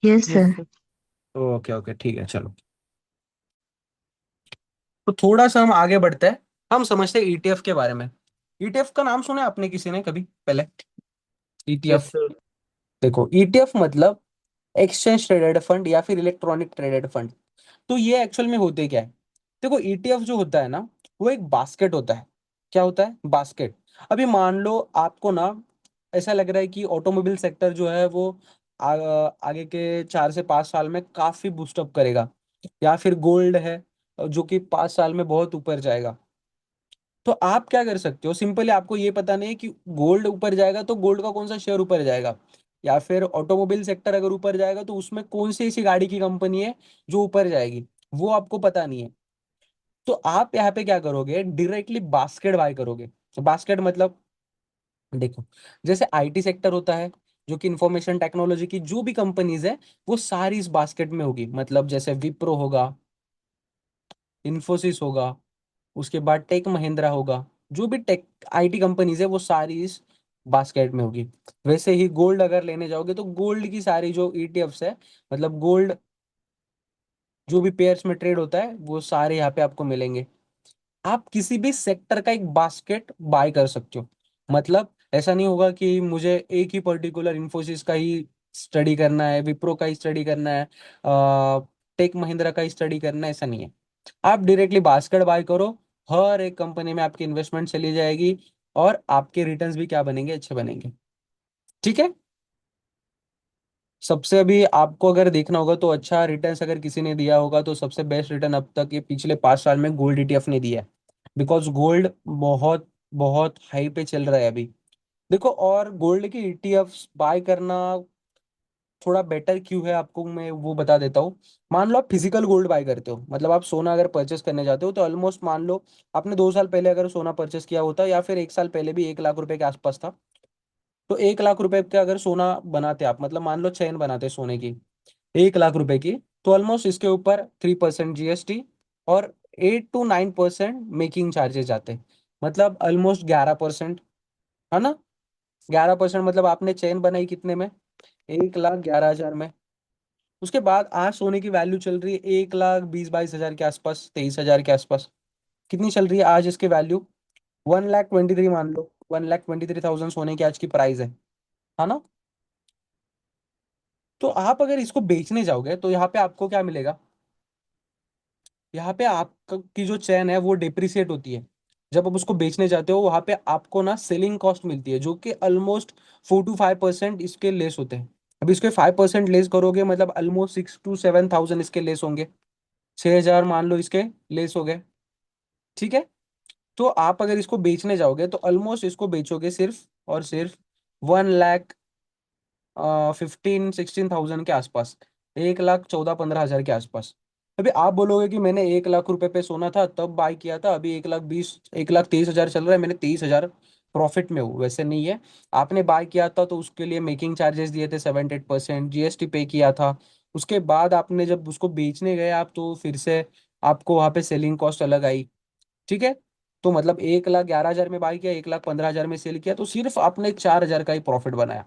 Yes yes sir. Sir. Okay okay, ठीक है, चलो। तो थोड़ा सा हम आगे बढ़ते हैं, हम समझते हैं ईटीएफ के बारे में। ईटीएफ का नाम सुना है आपने किसी ने कभी पहले? Yes ETF, sir. देखो ईटीएफ मतलब एक्सचेंज ट्रेडेड फंड या फिर इलेक्ट्रॉनिक ट्रेडेड फंड। तो ये एक्चुअल में होते क्या है, देखो ईटीएफ जो होता है ना, वो एक बास्केट होता है। क्या होता है, बास्केट। अभी मान लो आपको ना ऐसा लग रहा है कि ऑटोमोबाइल सेक्टर जो है वो आगे के 4 से 5 साल में काफी बूस्टअप करेगा, या फिर गोल्ड है जो कि 5 साल में बहुत ऊपर जाएगा। तो आप क्या कर सकते हो, सिंपली आपको ये पता नहीं है कि गोल्ड ऊपर जाएगा तो गोल्ड का कौन सा शेयर ऊपर जाएगा, या फिर ऑटोमोबाइल सेक्टर अगर ऊपर जाएगा तो उसमें कौन सी ऐसी गाड़ी की कंपनी है जो ऊपर जाएगी, वो आपको पता नहीं है। तो आप यहाँ पे क्या करोगे, डायरेक्टली बास्केट बाय करोगे। बास्केट मतलब देखो, जैसे आईटी सेक्टर होता है, जो कि इंफॉर्मेशन टेक्नोलॉजी की जो भी कंपनीज है वो सारी इस बास्केट में होगी। मतलब जैसे विप्रो होगा, इन्फोसिस होगा, उसके बाद टेक महिंद्रा होगा, जो भी टेक आईटी कंपनीज है वो सारी इस बास्केट में होगी। वैसे ही गोल्ड अगर लेने जाओगे तो गोल्ड की सारी जो ईटीएफ्स है, मतलब गोल्ड जो भी पेयर्स में ट्रेड होता है वो सारे यहाँ पे आपको मिलेंगे। आप किसी भी सेक्टर का एक बास्केट बाय कर सकते हो। मतलब ऐसा नहीं होगा कि मुझे एक ही पर्टिकुलर इंफोसिस का ही स्टडी करना है, विप्रो का ही स्टडी करना है, टेक महिंद्रा का ही स्टडी करना है, ऐसा नहीं है। आप डायरेक्टली बास्केट बाय करो, हर एक कंपनी में आपकी इन्वेस्टमेंट चली जाएगी और आपके रिटर्न्स भी क्या बनेंगे, अच्छे बनेंगे। ठीक है। सबसे अभी आपको अगर देखना होगा तो अच्छा रिटर्न्स अगर किसी ने दिया होगा तो सबसे बेस्ट रिटर्न अब तक ये पिछले 5 साल में गोल्ड ईटीएफ ने दिया है। बिकॉज गोल्ड बहुत बहुत हाई पे चल रहा है अभी। देखो, और गोल्ड की ईटीएफ बाय करना थोड़ा बेटर क्यों है आपको मैं वो बता देता हूँ। मान लो आप फिजिकल गोल्ड बाय करते हो, मतलब आप सोना अगर परचेस करने जाते हो तो ऑलमोस्ट मान लो आपने 2 साल पहले अगर सोना परचेस किया होता या फिर 1 साल पहले भी 1 लाख रुपए के आसपास था, तो 1 लाख रुपए का अगर सोना बनाते आप, मतलब मान लो चेन बनाते सोने की 1 लाख रुपए की, तो ऑलमोस्ट इसके ऊपर 3% जीएसटी और 8 to 9% मेकिंग चार्जेस जाते हैं। मतलब ऑलमोस्ट 11%, है ना। 11%, मतलब आपने चेन बनाई कितने में, 1,11,000 में। उसके बाद आज सोने की वैल्यू चल रही है 1,20,22,000 के आसपास, 23,000 के आसपास। कितनी चल रही है आज इसकी वैल्यू, 1,23,000 मान लो, 1,23,000 सोने की आज की प्राइस है ना। तो आप अगर इसको बेचने जाओगे तो यहाँ पे आपको क्या मिलेगा, यहाँ पे आपकी जो चैन है वो डिप्रिसिएट होती है। जब आप उसको बेचने जाते हो वहां पे आपको ना सेलिंग कॉस्ट मिलती है जो कि ऑलमोस्ट 4 to 5% इसके लेस होते हैं। अब इसके 5% लेस करोगे मतलब ऑलमोस्ट 6 to 7,000 इसके लेस होंगे, 6,000 मान लो इसके लेस हो गए। ठीक है। तो आप अगर इसको बेचने जाओगे तो ऑलमोस्ट इसको बेचोगे सिर्फ और सिर्फ 1 लाख 15-16 थाउजेंड के आसपास, 1,14-15 हजार के आसपास। अभी आप बोलोगे कि मैंने 1 लाख रुपए पे सोना था तब बाय किया था, अभी 1,20,000 1,30,000 चल रहा है, मैंने 30,000 प्रॉफिट में हूँ, वैसे नहीं है। आपने बाय किया था तो उसके लिए मेकिंग चार्जेस दिए थे 7-8%, जीएसटी पे किया था। उसके बाद आपने जब उसको बेचने गए आप तो फिर से आपको वहां पे सेलिंग कॉस्ट अलग आई। ठीक है। तो मतलब 1,11,000 में बाई किया, 1,15,000 में सेल किया, तो सिर्फ आपने 4,000 का ही प्रॉफिट बनाया।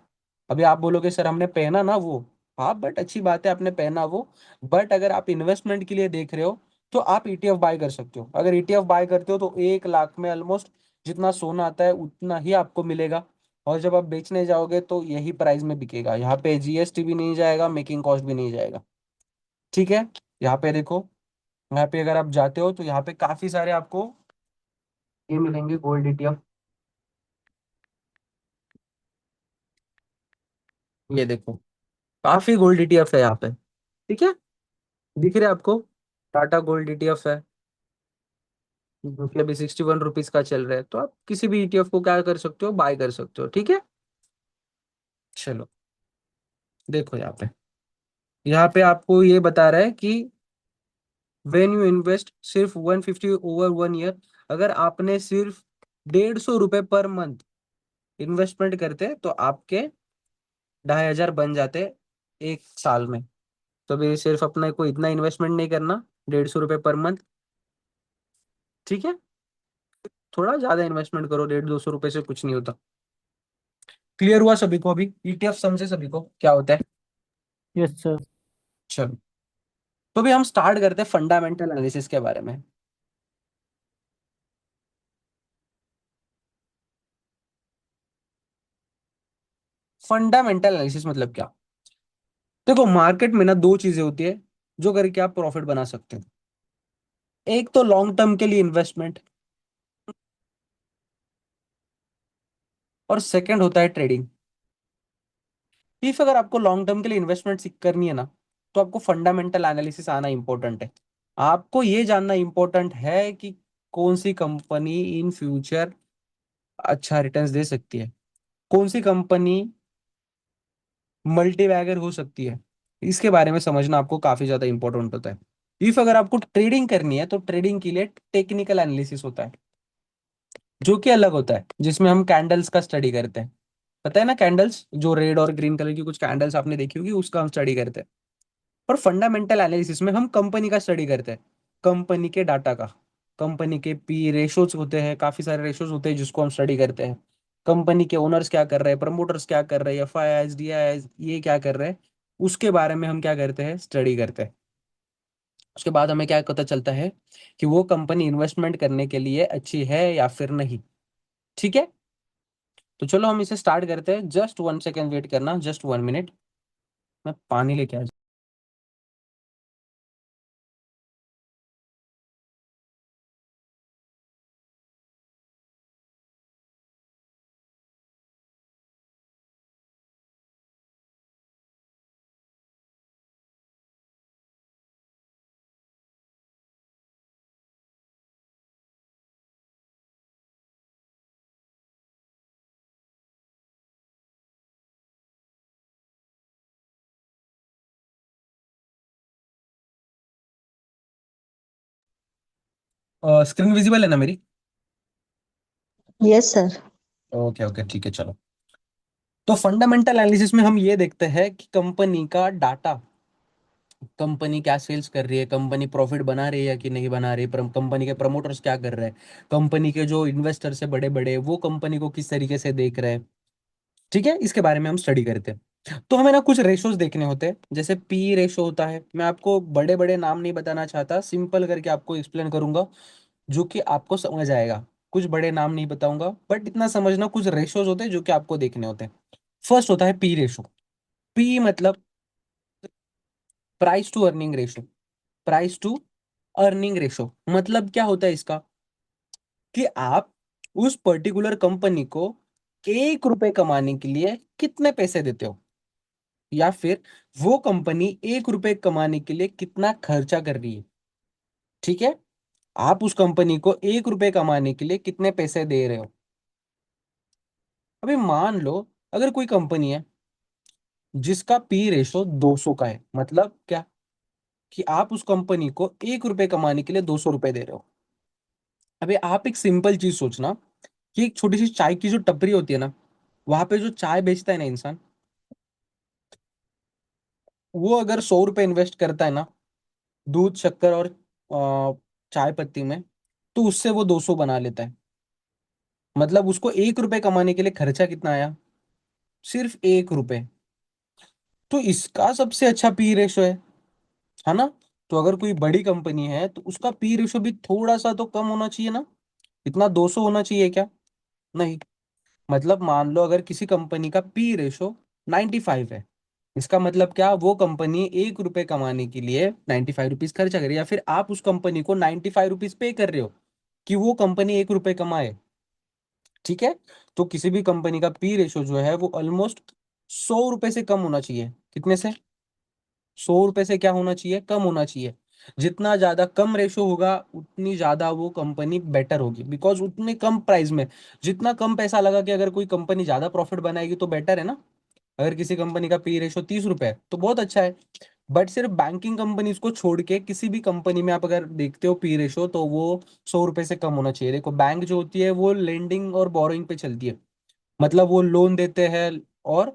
अभी आप बोलोगे सर हमने पहना ना वो, हाँ बट अच्छी बात है आपने पहना वो, बट अगर आप इन्वेस्टमेंट के लिए देख रहे हो तो आप ईटीएफ बाय कर सकते हो। अगर ईटीएफ बाय करते हो तो 1 लाख में ऑलमोस्ट जितना सोना आता है उतना ही आपको मिलेगा। और जब आप बेचने जाओगे तो यही प्राइस में बिकेगा, यहाँ पे जीएसटी भी नहीं जाएगा, मेकिंग कॉस्ट भी नहीं जाएगा। ठीक है। यहाँ पे देखो, यहाँ पे अगर आप जाते हो तो यहाँ पे काफी सारे आपको ये मिलेंगे गोल्ड ईटीएफ। ये देखो, काफी गोल्ड ईटीएफ है यहाँ पे। ठीक है। दिख रहे हैं आपको, टाटा गोल्ड ईटीएफ है जो कि अभी 61 रुपीज का चल रहा है, तो आप किसी भी ईटीएफ को क्या कर सकते हो, बाय कर सकते हो। ठीक है। चलो, देखो यहाँ पे आपको ये बता रहा है कि वेन यू इन्वेस्ट सिर्फ 150 ओवर 1 ईयर, अगर आपने सिर्फ 150 रुपए पर मंथ इन्वेस्टमेंट करते तो आपके 2,500 बन जाते 1 साल में। तो भी सिर्फ अपने को इतना इन्वेस्टमेंट नहीं करना, 150 रुपए पर मंथ। ठीक है। थोड़ा ज्यादा इन्वेस्टमेंट करो, 150-200 रुपए से कुछ नहीं होता। क्लियर हुआ सभी को, अभी ईटीएफ समझे सभी को क्या होता है। Yes sir. चलो, तो भी हम स्टार्ट करते हैं फंडामेंटल एनालिसिस के बारे में। फंडामेंटल एनालिसिस मतलब क्या। देखो, मार्केट में ना दो चीजें होती है जो करके आप प्रॉफिट बना सकते हो। एक तो लॉन्ग टर्म के लिए इन्वेस्टमेंट, और सेकंड होता है ट्रेडिंग। इफ अगर आपको लॉन्ग टर्म के लिए इन्वेस्टमेंट करनी है ना, तो आपको फंडामेंटल एनालिसिस आना इंपॉर्टेंट है। आपको ये जानना इंपॉर्टेंट है कि कौन सी कंपनी इन फ्यूचर अच्छा रिटर्न्स दे सकती है, कौन सी कंपनी मल्टी बैगर हो सकती है। इसके बारे में समझना आपको काफी ज्यादा इंपॉर्टेंट होता है। इफ अगर आपको ट्रेडिंग करनी है तो ट्रेडिंग के लिए टेक्निकल एनालिसिस होता है जो कि अलग होता है, जिसमें हम कैंडल्स का स्टडी करते हैं। पता है ना, कैंडल्स जो रेड और ग्रीन कलर की कुछ कैंडल्स आपने देखी होगी, उसका हम स्टडी करते हैं। और फंडामेंटल एनालिसिस में हम कंपनी का स्टडी करते हैं, कंपनी के डाटा का। कंपनी के पी रेशोज होते हैं, काफी सारे रेशोज होते हैं जिसको हम स्टडी करते हैं। कंपनी के ओनर्स क्या कर रहे हैं, प्रमोटर्स क्या कर रहे हैं, F I S D I S ये क्या कर रहे हैं, उसके बारे में हम क्या करते हैं, स्टडी करते हैं। उसके बाद हमें क्या पता चलता है कि वो कंपनी इन्वेस्टमेंट करने के लिए अच्छी है या फिर नहीं। ठीक है, तो चलो हम इसे स्टार्ट करते हैं। जस्ट 1 सेकेंड वेट करना, जस्ट 1 मिनट, मैं पानी लेके आ स्क्रीन विजिबल है ना मेरी? Yes sir. ओके ओके ठीक है चलो। तो फंडामेंटल एनालिसिस में हम ये देखते हैं कि कंपनी का डाटा, कंपनी क्या सेल्स कर रही है, कंपनी प्रॉफिट बना रही है कि नहीं बना रही, कंपनी के प्रमोटर्स क्या कर रहे हैं, कंपनी के जो इन्वेस्टर्स है बड़े बड़े वो कंपनी को किस तरीके से देख रहे हैं। ठीक है, इसके बारे में हम स्टडी करते हैं। तो हमें ना कुछ रेशोज देखने होते हैं, जैसे पी रेशो होता है। मैं आपको बड़े बड़े नाम नहीं बताना चाहता, सिंपल करके आपको एक्सप्लेन करूंगा जो कि आपको समझ आएगा। कुछ बड़े नाम नहीं बताऊंगा, बट इतना समझना कुछ रेशोज होते हैं जो कि आपको देखने होते हैं। फर्स्ट होता है पी रेशो। पी मतलब price to earning ratio. Price to earning ratio मतलब क्या होता है इसका, कि आप उस पर्टिकुलर कंपनी को 1 रुपए कमाने के लिए कितने पैसे देते हो, या फिर वो कंपनी 1 रुपए कमाने के लिए कितना खर्चा कर रही है। ठीक है, आप उस कंपनी को 1 रुपए कमाने के लिए कितने पैसे दे रहे हो। अभी मान लो अगर कोई कंपनी है जिसका पी रेशो 200 का है, मतलब क्या, कि आप उस कंपनी को 1 रुपए कमाने के लिए 200 रुपए दे रहे हो। अभी आप एक सिंपल चीज सोचना कि एक छोटी सी चाय की जो टपरी होती है ना, वहां पे जो चाय बेचता है ना इंसान, वो अगर 100 रुपए इन्वेस्ट करता है ना दूध शक्कर और चाय पत्ती में, तो उससे वो 200 बना लेता है। मतलब उसको 1 रुपए कमाने के लिए खर्चा कितना आया, सिर्फ 1 रुपए। तो इसका सबसे अच्छा पी रेशो है ना। तो अगर कोई बड़ी कंपनी है तो उसका पी रेशो भी थोड़ा सा तो कम होना चाहिए ना। इतना 200 होना चाहिए क्या? नहीं। मतलब मान लो अगर किसी कंपनी का पी रेशो 95 है, इसका मतलब क्या, वो कंपनी 1 रुपए कमाने के लिए 95 रुपीज खर्चा करे, या फिर आप उस कंपनी को 95 रुपीज पे कर रहे हो कि वो कंपनी 1 रुपए कमाए। ठीक है, तो किसी भी कंपनी का पी रेशो जो है वो ऑलमोस्ट 100 रुपए से कम होना चाहिए। कितने से? 100 रुपए से क्या होना चाहिए, कम होना चाहिए। जितना ज्यादा कम रेशो होगा उतनी ज्यादा वो कंपनी बेटर होगी, बिकॉज उतने कम प्राइस में, जितना कम पैसा लगा के अगर कोई कंपनी ज्यादा प्रॉफिट बनाएगी तो बेटर है ना। अगर किसी कंपनी का पी रेशो 30 रुपए है तो बहुत अच्छा है। बट सिर्फ बैंकिंग कंपनीज को छोड़ के किसी भी कंपनी में आप अगर देखते हो पी रेशो, तो वो 100 रुपए से कम होना चाहिए। देखो बैंक जो होती है वो लेंडिंग और बोरोइंग पे चलती है, मतलब वो लोन देते हैं और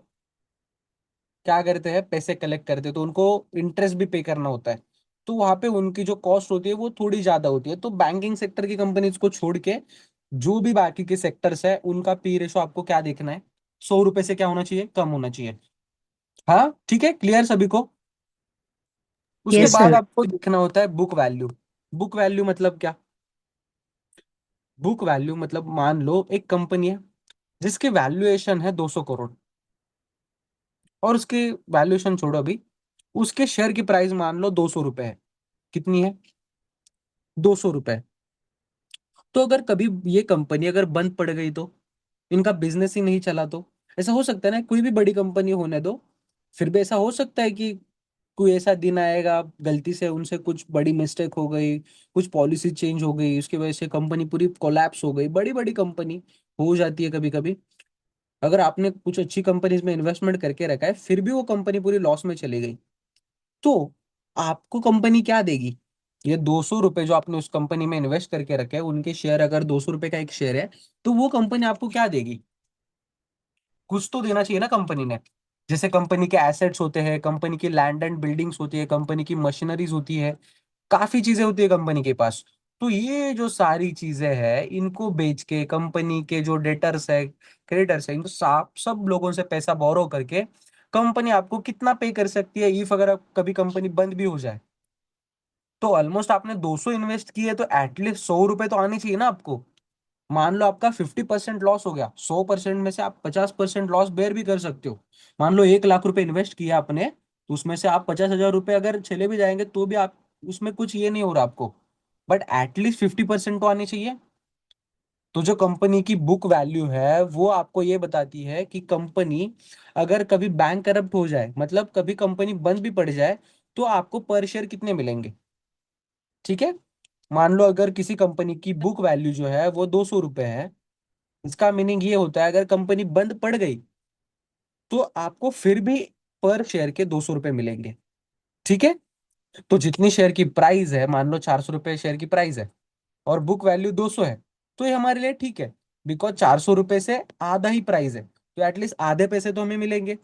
क्या करते हैं, पैसे कलेक्ट करते हैं, तो उनको इंटरेस्ट भी पे करना होता है। तो वहां पे उनकी जो कॉस्ट होती है वो थोड़ी ज्यादा होती है। तो बैंकिंग सेक्टर की कंपनीज को छोड़ के जो भी बाकी के सेक्टर्स है उनका पी रेशो आपको क्या देखना है, 100 रुपए से क्या होना चाहिए, कम होना चाहिए। हाँ ठीक है, क्लियर सभी को? उसके यस बाद सर। आपको देखना होता है बुक वैल्यू। बुक वैल्यू मतलब क्या? बुक वैल्यू मतलब मान लो एक कंपनी है जिसकी वैल्यूएशन है 200 करोड़, और उसकी वैल्यूएशन छोड़ो अभी, उसके शेयर की प्राइस मान लो 200 रुपए है। कितनी है? 200 रुपए। तो अगर कभी ये कंपनी अगर बंद पड़ गई, तो इनका बिजनेस ही नहीं चला, तो ऐसा हो सकता है ना, कोई भी बड़ी कंपनी होने दो, फिर भी ऐसा हो सकता है कि कोई ऐसा दिन आएगा गलती से उनसे कुछ बड़ी मिस्टेक हो गई, कुछ पॉलिसी चेंज हो गई, उसकी वजह से कंपनी पूरी कोलैप्स हो गई। बड़ी बड़ी कंपनी हो जाती है कभी कभी। अगर आपने कुछ अच्छी कंपनीज में इन्वेस्टमेंट करके रखा है फिर भी वो कंपनी पूरी लॉस में चली गई, तो आपको कंपनी क्या देगी? ये 200 रुपए जो आपने उस कंपनी में इन्वेस्ट करके रखे हैं, उनके शेयर अगर 200 रुपए का एक शेयर है, तो वो कंपनी आपको क्या देगी? कुछ तो देना चाहिए ना कंपनी ने। जैसे कंपनी के एसेट्स होते हैं, कंपनी की लैंड एंड बिल्डिंग्स होती है, कंपनी की मशीनरीज होती है, काफी चीजें होती है कंपनी के पास। तो ये जो सारी चीजें हैं इनको बेच के कंपनी के जो डेटर्स है, क्रेडिटर्स है, इनको सब लोगों से पैसा बोरो करके कंपनी आपको कितना पे कर सकती है इफ अगर कभी कंपनी बंद भी हो जाए। तो ऑलमोस्ट आपने 200 इन्वेस्ट किए तो एटलीस्ट 100 रुपए तो आने चाहिए ना आपको। मान लो आपका 50% लॉस हो गया, 100% में से आप 50% लॉस बेयर भी कर सकते हो। मान लो 1 लाख रुपए इन्वेस्ट किया आपने, तो उसमें से आप 50,000 रुपए अगर चले भी जाएंगे तो भी आप उसमें कुछ ये नहीं हो रहा आपको, बट एटलीस्ट 50% तो आनी चाहिए। तो जो कंपनी की बुक वैल्यू है वो आपको ये बताती है कि कंपनी अगर कभी बैंक करप्ट हो जाए, मतलब कभी कंपनी बंद भी पड़ जाए, तो आपको पर शेयर कितने मिलेंगे। ठीक है, मान लो अगर किसी कंपनी की बुक वैल्यू जो है वो 200 रुपए है, इसका मीनिंग ये होता है अगर कंपनी बंद पड़ गई तो आपको फिर भी पर शेयर के 200 रुपए मिलेंगे। ठीक है, तो जितनी शेयर की प्राइस है, मान लो 400 रुपए शेयर की प्राइस है और बुक वैल्यू 200 है, तो ये हमारे लिए ठीक है, बिकॉज 400 रुपए से आधा ही प्राइस है, तो एटलीस्ट आधे पैसे तो हमें मिलेंगे।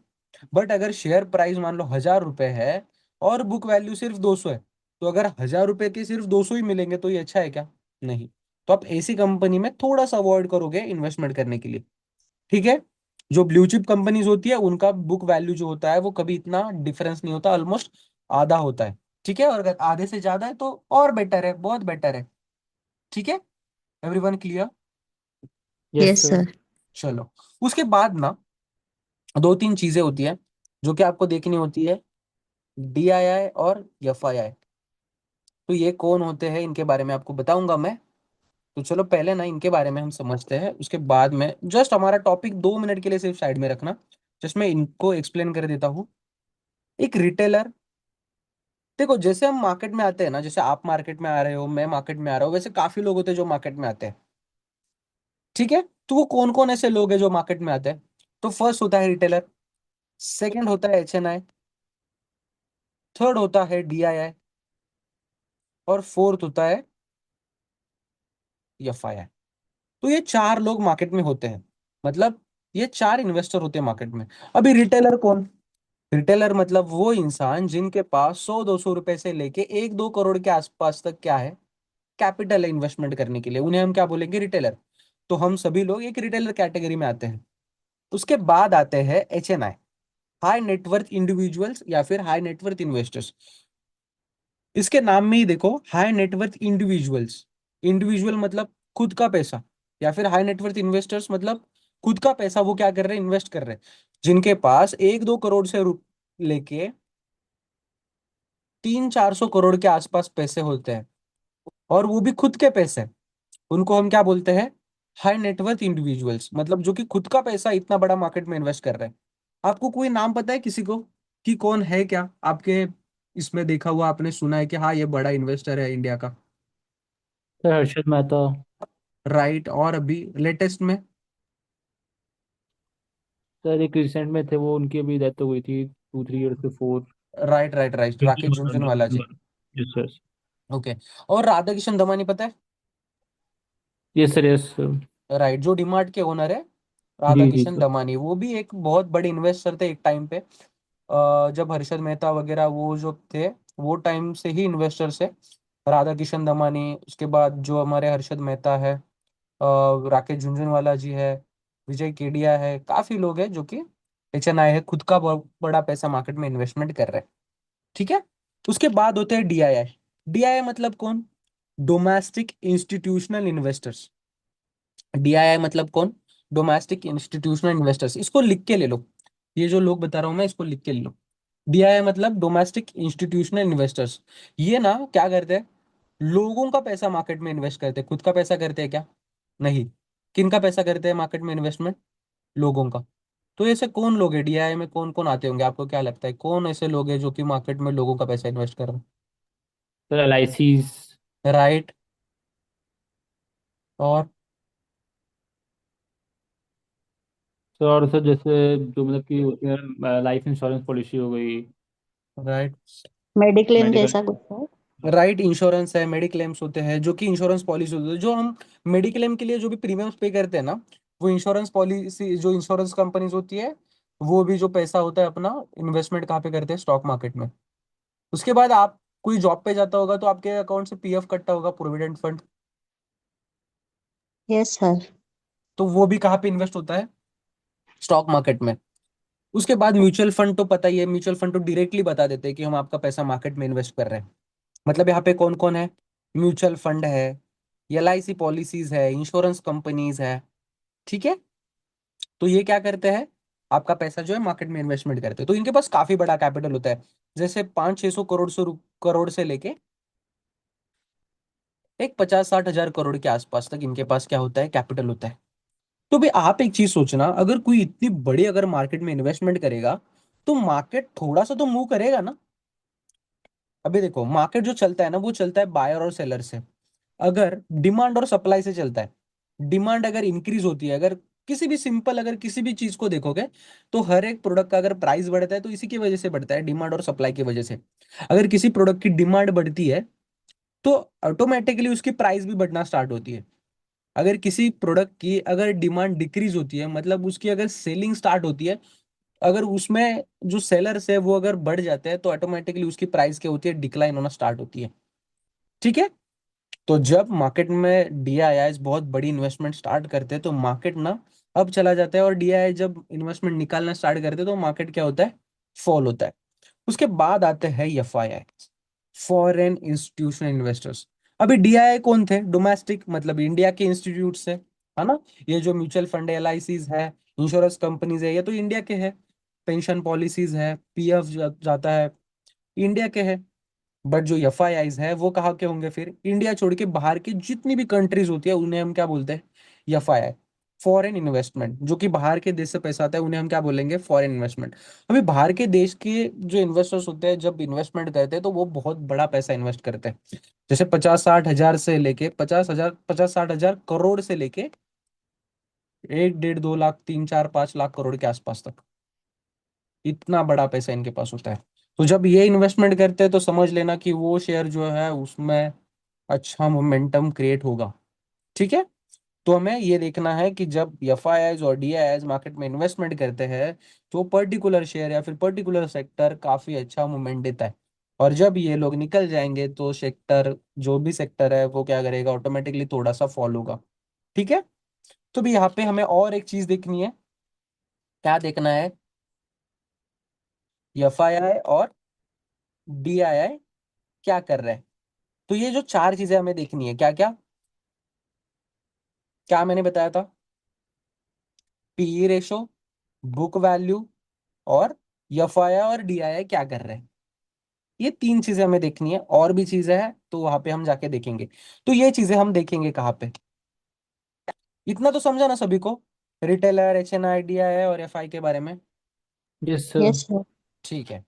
बट अगर शेयर प्राइस मान लो 1,000 रुपए है और बुक वैल्यू सिर्फ 200 है, तो अगर 1,000 रुपए के सिर्फ 200 ही मिलेंगे तो ये अच्छा है क्या? नहीं। तो आप ऐसी कंपनी में थोड़ा सा अवॉइड करोगे इन्वेस्टमेंट करने के लिए। ठीक है, जो ब्लू चिप कंपनीज होती है उनका बुक वैल्यू जो होता है वो कभी इतना डिफरेंस नहीं होता, ऑलमोस्ट आधा होता है। ठीक है, और अगर आधे से ज्यादा है तो और बेटर है, बहुत बेटर है। ठीक है, everyone clear? Yes yes sir. Sir. चलो, उसके बाद ना दो तीन चीजें होती है जो कि आपको देखनी होती है, DII और FII। तो ये कौन होते हैं इनके बारे में आपको बताऊंगा मैं। तो चलो पहले ना इनके बारे में हम समझते हैं, उसके बाद में जस्ट हमारा टॉपिक 2 मिनट के लिए सिर्फ साइड में रखना, जस्ट मैं इनको एक्सप्लेन कर देता हूँ। एक रिटेलर, देखो जैसे हम मार्केट में आते हैं ना, जैसे आप मार्केट में आ रहे हो, मैं मार्केट में आ रहा हूँ, वैसे काफी लोग होते हैं जो मार्केट में आते हैं। ठीक है, तो वो कौन कौन ऐसे लोग हैं जो मार्केट में आते हैं? तो फर्स्ट होता है रिटेलर, सेकंड होता है HNI, थर्ड होता है DII, और फोर्थ होता है FII। तो ये चार लोग मार्केट में होते हैं, मतलब ये चार इन्वेस्टर होते हैं मार्केट में। अभी रिटेलर कौन? रिटेलर मतलब वो इंसान जिनके पास 100-200 रुपए से लेके 1-2 करोड़ के आसपास तक क्या है, कैपिटल है इन्वेस्टमेंट करने के लिए, उन्हें हम क्या बोलेंगे? रिटेलर। तो हम सभी लोग एक रिटेलर कैटेगरी में आते हैं। उसके बाद आते हैं HNI, हाई नेटवर्थ इंडिविजुअल्स या फिर हाई नेटवर्थ इन्वेस्टर्स। इसके नाम में ही देखो, हाई नेटवर्थ इंडिविजुअल्स, इंडिविजुअल मतलब खुद का पैसा, या फिर हाई नेटवर्थ इन्वेस्टर्स मतलब खुद का पैसा वो क्या कर रहे हैं? इन्वेस्ट कर रहे हैं। जिनके पास 1-2 करोड़ से लेके 300-400 करोड़ के आसपास पैसे होते हैं, और वो भी खुद के पैसे, उनको हम क्या बोलते हैं? हाई नेटवर्थ इंडिविजुअल्स, मतलब जो कि खुद का पैसा इतना बड़ा मार्केट में इन्वेस्ट कर रहे हैं। आपको कोई नाम पता है किसी को कि कौन है क्या आपके इसमें देखा हुआ, आपने सुना है कि हाँ ये बड़ा इन्वेस्टर है इंडिया का? सर हर्षद मेहता। राइट, और अभी लेटेस्ट में? सर एक रिसेंट में थे वो, उनकी अभी डेथ हो गई थी 2-3 ईयर से 4। Right right right, Rakesh Jhunjhunwala ji. Yes sir. Okay, और राधा किशन दमानी पता है? Yes sir, yes sir. Right, जो डीमार्ट के ओनर है, राधा जी जी किशन सर। दमानी, वो भी एक बहुत बड़े इन्वेस्टर थे एक टाइम पे। जब हर्षद मेहता वगैरह वो जो थे, वो टाइम से ही इन्वेस्टर्स है। राधा किशन दमानी, उसके बाद जो हमारे हर्षद मेहता है, राकेश झुनझुनवाला जी है, विजय केडिया है, काफी लोग हैं जो कि HNI है, खुद का बड़ा पैसा मार्केट में इन्वेस्टमेंट कर रहे हैं। ठीक है, उसके बाद होते हैं DII। DII मतलब कौन? Domestic institutional investors. DII मतलब कौन? Domestic institutional investors. इसको लिख के ले लो, ये जो लोग बता रहा हूं मैं इसको लिख के ले लो। DII मतलब डोमेस्टिक इंस्टीट्यूशनल इन्वेस्टर्स। ये ना क्या करते हैं? लोगों का पैसा मार्केट में इन्वेस्ट करते हैं, खुद का पैसा करते हैं क्या? नहीं। किन का पैसा करते हैं मार्केट में इन्वेस्टमेंट? लोगों का। तो ऐसे कौन लोग हैं DII में, कौन कौन आते होंगे? आपको क्या लगता है कौन ऐसे लोग हैं जो कि मार्केट में लोगों का पैसा इन्वेस्ट कर रहे सर LICs। हैं? राइट, और? सर और सर जैसे जो मतलब कि होती है लाइफ इंश्योरेंस पॉलिसी हो गई। Right mediclaim mediclaim medical. जैसा कुछ है। राइट, इंश्योरेंस है, मेडिक्लेम्स होते हैं जो कि इंश्योरेंस पॉलिसी होती है। जो हम मेडिक्लेम के लिए जो भी प्रीमियम्स पे करते हैं ना, वो इंश्योरेंस पॉलिसी, जो इंश्योरेंस कंपनीज होती है, वो भी जो पैसा होता है अपना इन्वेस्टमेंट कहाँ पे करते हैं? स्टॉक मार्केट में। उसके बाद आप कोई जॉब पे जाता होगा तो आपके अकाउंट से पीएफ कटता होगा, प्रोविडेंट फंड। Yes sir. तो वो भी कहाँ पे इन्वेस्ट होता है? स्टॉक मार्केट में। उसके बाद म्यूचुअल फंड तो पता ही है, म्यूचुअल फंड तो डायरेक्टली बता देते हैं कि हम आपका पैसा मार्केट में इन्वेस्ट कर रहे हैं। मतलब यहाँ पे कौन कौन है? म्यूचुअल फंड है, एलआईसी पॉलिसीज है, इंश्योरेंस कंपनीज है। ठीक है। तो ये क्या करते हैं? आपका पैसा जो है मार्केट में इन्वेस्टमेंट करते हैं। तो इनके पास काफी बड़ा कैपिटल होता है। जैसे 500-600 करोड़ करोड़ से लेके एक 50-60 हजार करोड़ के आसपास तक इनके पास क्या होता है? कैपिटल होता है। तो भाई आप एक चीज सोचना, अगर कोई इतनी बड़ी अगर मार्केट में इन्वेस्टमेंट करेगा तो मार्केट थोड़ा सा तो मूव करेगा ना। अभी देखो, मार्केट जो चलता है ना वो चलता है बायर और सेलर से। अगर डिमांड और सप्लाई से चलता है। डिमांड अगर इंक्रीज होती है, अगर किसी भी सिंपल अगर किसी भी चीज को देखोगे तो हर एक प्रोडक्ट का अगर प्राइस बढ़ता है तो इसी की वजह से बढ़ता है, डिमांड और सप्लाई की वजह से। अगर किसी प्रोडक्ट की डिमांड बढ़ती है तो ऑटोमेटिकली उसकी प्राइस भी बढ़ना स्टार्ट होती है। अगर किसी प्रोडक्ट की अगर डिमांड डिक्रीज होती है, मतलब उसकी अगर सेलिंग स्टार्ट होती है, अगर उसमें जो सेलर्स है वो अगर बढ़ जाते हैं तो ऑटोमेटिकली उसकी प्राइस क्या होती है? डिक्लाइन होना स्टार्ट होती है। ठीक है। तो जब मार्केट में डीआईआईज बहुत बड़ी इन्वेस्टमेंट स्टार्ट करते हैं तो मार्केट ना अब चला जाता है, और डीआईआई जब इन्वेस्टमेंट निकालना स्टार्ट करते हैं तो मार्केट क्या होता है? फॉल होता है। उसके बाद आते हैं एफआईआई, फॉरेन इंस्टीट्यूशनल इन्वेस्टर्स। अभी डीआईआई कौन थे? डोमेस्टिक, मतलब इंडिया के इंस्टीट्यूट है ना। ये जो म्यूचुअल फंड है, एलआईसीज है, इंश्योरेंस कंपनीज है, ये तो इंडिया के है। पेंशन पॉलिसीज है, पीएफ जाता है, इंडिया के है। बट जो एफआईआईज है वो कहाँ के होंगे? फिर इंडिया छोड़ के बाहर की जितनी भी कंट्रीज होती है उन्हें हम क्या बोलते हैं? FII, foreign investment. जो कि बाहर के देश से पैसा आता है उन्हें हम क्या बोलेंगे? Foreign investment. अभी बाहर के देश के जो इन्वेस्टर्स होते हैं जब इन्वेस्टमेंट करते हैं तो वो बहुत बड़ा पैसा इन्वेस्ट करते हैं। जैसे 50-60 हजार से लेके 50 हजार, 50-60 हजार करोड़ से लेके 1-1.5-2 लाख, 3-4-5 लाख करोड़ के आसपास तक, इतना बड़ा पैसा इनके पास होता है। तो जब ये इन्वेस्टमेंट करते हैं तो समझ लेना कि वो शेयर जो है उसमें अच्छा मोमेंटम क्रिएट होगा। ठीक है। तो हमें ये देखना है कि जब एफआईआईज और डीआईआईज मार्केट में इन्वेस्टमेंट करते हैं तो पर्टिकुलर शेयर या फिर पर्टिकुलर सेक्टर काफी अच्छा मूवमेंट देता है। और जब ये लोग निकल जाएंगे तो सेक्टर, जो भी सेक्टर है वो क्या करेगा? ऑटोमेटिकली थोड़ा सा फॉल होगा। ठीक है। तो भी यहाँ पे हमें और एक चीज देखनी है। क्या देखना है? एफआईआई और डीआईआई क्या कर रहे हैं। तो ये जो चार चीजें हमें देखनी है, क्या क्या क्या मैंने बताया था? पीई रेशो, बुक वैल्यू, और एफआईआई और डीआईआई क्या कर रहे हैं। ये तीन चीजें हमें देखनी है, और भी चीजें हैं तो वहां पे हम जाके देखेंगे। तो ये चीजें हम देखेंगे कहाँ पे? इतना तो समझा ना सभी को? रिटेलर, एचएनआई, डीआईआई और एफआई के बारे में। Yes sir. Yes sir. ठीक है।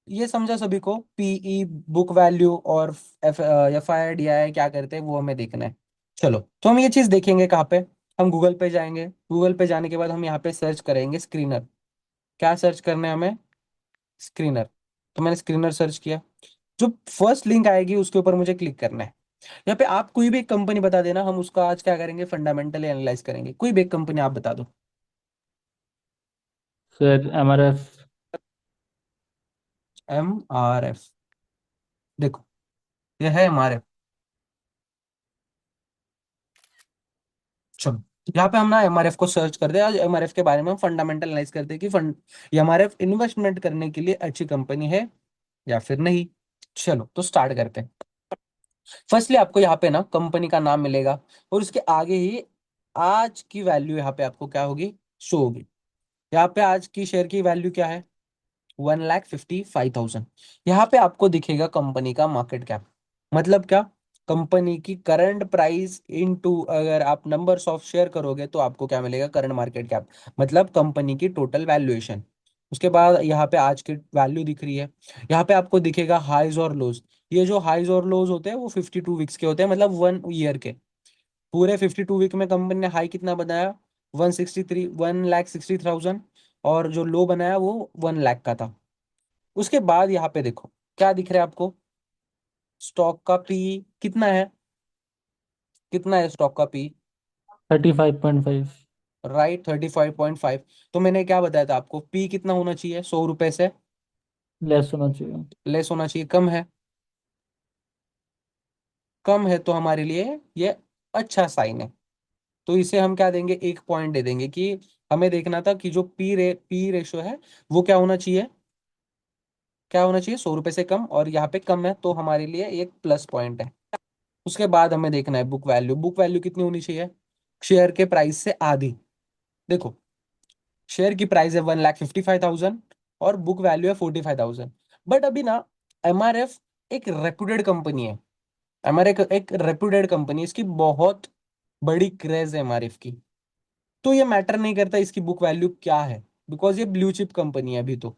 ये समझा सभी को? पीई, बुक वैल्यू और एफआईआई, डीआईआई क्या करते हैं वो हमें देखना है। चलो, तो हम ये चीज देखेंगे कहाँ पे? हम गूगल पे जाएंगे। गूगल पे जाने के बाद हम यहाँ पे सर्च करेंगे स्क्रीनर। क्या सर्च करना है हमें? स्क्रीनर। तो मैंने स्क्रीनर सर्च किया। जो फर्स्ट लिंक आएगी उसके ऊपर मुझे क्लिक करना है। यहाँ पे आप कोई भी एक कंपनी बता देना, हम उसका आज क्या करेंगे? फंडामेंटली एनालाइज करेंगे। कोई भी एक कंपनी आप बता दो। Sir MRF. एमआरएफ। देखो, यह है एमआरएफ। चलो, यहाँ पे हम ना एमआरएफ को सर्च करते हैं। आज एमआरएफ के बारे में हम फंडामेंटल एनालाइज करते हैं कि फंड एमआरएफ इन्वेस्टमेंट करने के लिए अच्छी कंपनी है या फिर नहीं। चलो, तो स्टार्ट करते हैं। फर्स्टली आपको यहाँ पे ना कंपनी का नाम मिलेगा, और उसके आगे ही आज की वैल्यू यहाँ पे आपको क्या होगी? शो होगी। यहाँ पे आज की शेयर की वैल्यू क्या है? 1,55,000। यहाँ पे आपको दिखेगा कंपनी का मार्केट कैप। मतलब क्या? कंपनी की करंट प्राइस इनटू अगर आप नंबर्स ऑफ शेयर करोगे तो आपको क्या मिलेगा? करंट मार्केट कैप, मतलब कंपनी की टोटल वैल्यूएशन। उसके बाद यहाँ पे आज की वैल्यू दिख रही है। यहाँ पे आपको दिखेगा हाइज और लोज। ये जो हाइज और लोज होते हैं वो 52 वीक्स के होते हैं, मतलब 1 ईयर के। पूरे 52 वीक में कंपनी ने हाई कितना बनाया? 163, 1,60,000। और जो लो बनाया वो 1 लाख का था। उसके बाद यहाँ पे देखो क्या दिख रहा है आपको? स्टॉक का पी कितना है? कितना है स्टॉक का पी? 35.5। राइट, 35.5। तो मैंने क्या बताया था आपको? पी कितना होना चाहिए? 100 रुपए से लेस होना चाहिए। लेस होना चाहिए, कम है। कम है तो हमारे लिए ये अच्छा साइन है। तो इसे हम क्या देंगे, 1 पॉइंट दे देंगे कि हमें देखना था कि जो पी रेशो है वो क्या होना चाहिए, क्या होना चाहिए, 100 रुपए से कम, और यहाँ पे कम है तो हमारे लिए एक प्लस पॉइंट है। उसके बाद हमें देखना है बुक वैल्यू। बुक वैल्यू कितनी होनी चाहिए, शेयर के प्राइस से आधी। देखो, शेयर की प्राइस है 1,55,000 और बुक वैल्यू है 45,000। बट अभी ना एमआरएफ एक रेपुटेड कंपनी है। एमआरएफ एक रेपुटेड कंपनी, इसकी बहुत बड़ी क्रेज है एमआरएफ की। तो ये मैटर नहीं करता इसकी बुक वैल्यू क्या है, बिकॉज ये ब्लू चिप कंपनी है अभी तो।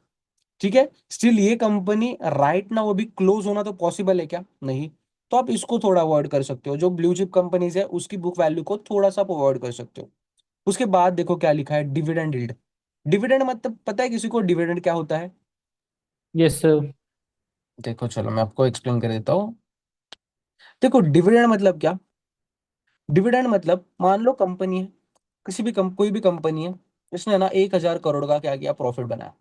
ठीक है, स्टिल ये कंपनी राइट ना वो भी क्लोज होना तो पॉसिबल है क्या, नहीं। तो आप इसको थोड़ा अवॉइड कर सकते हो, जो ब्लू चिप कंपनीज है उसकी बुक वैल्यू को थोड़ा सा आप अवॉइड कर सकते हो। उसके बाद देखो क्या लिखा है, डिविडेंड यील्ड। डिविडेंड मतलब पता है किसी को डिविडेंड क्या होता है? Yes sir. देखो चलो मैं आपको एक्सप्लेन कर देता हूँ। देखो डिविडेंड मतलब क्या, डिविडेंड मतलब मान लो कंपनी है, किसी भी कोई भी कंपनी है, इसने ना 1,000 करोड़ का क्या किया, प्रॉफिट बनाया।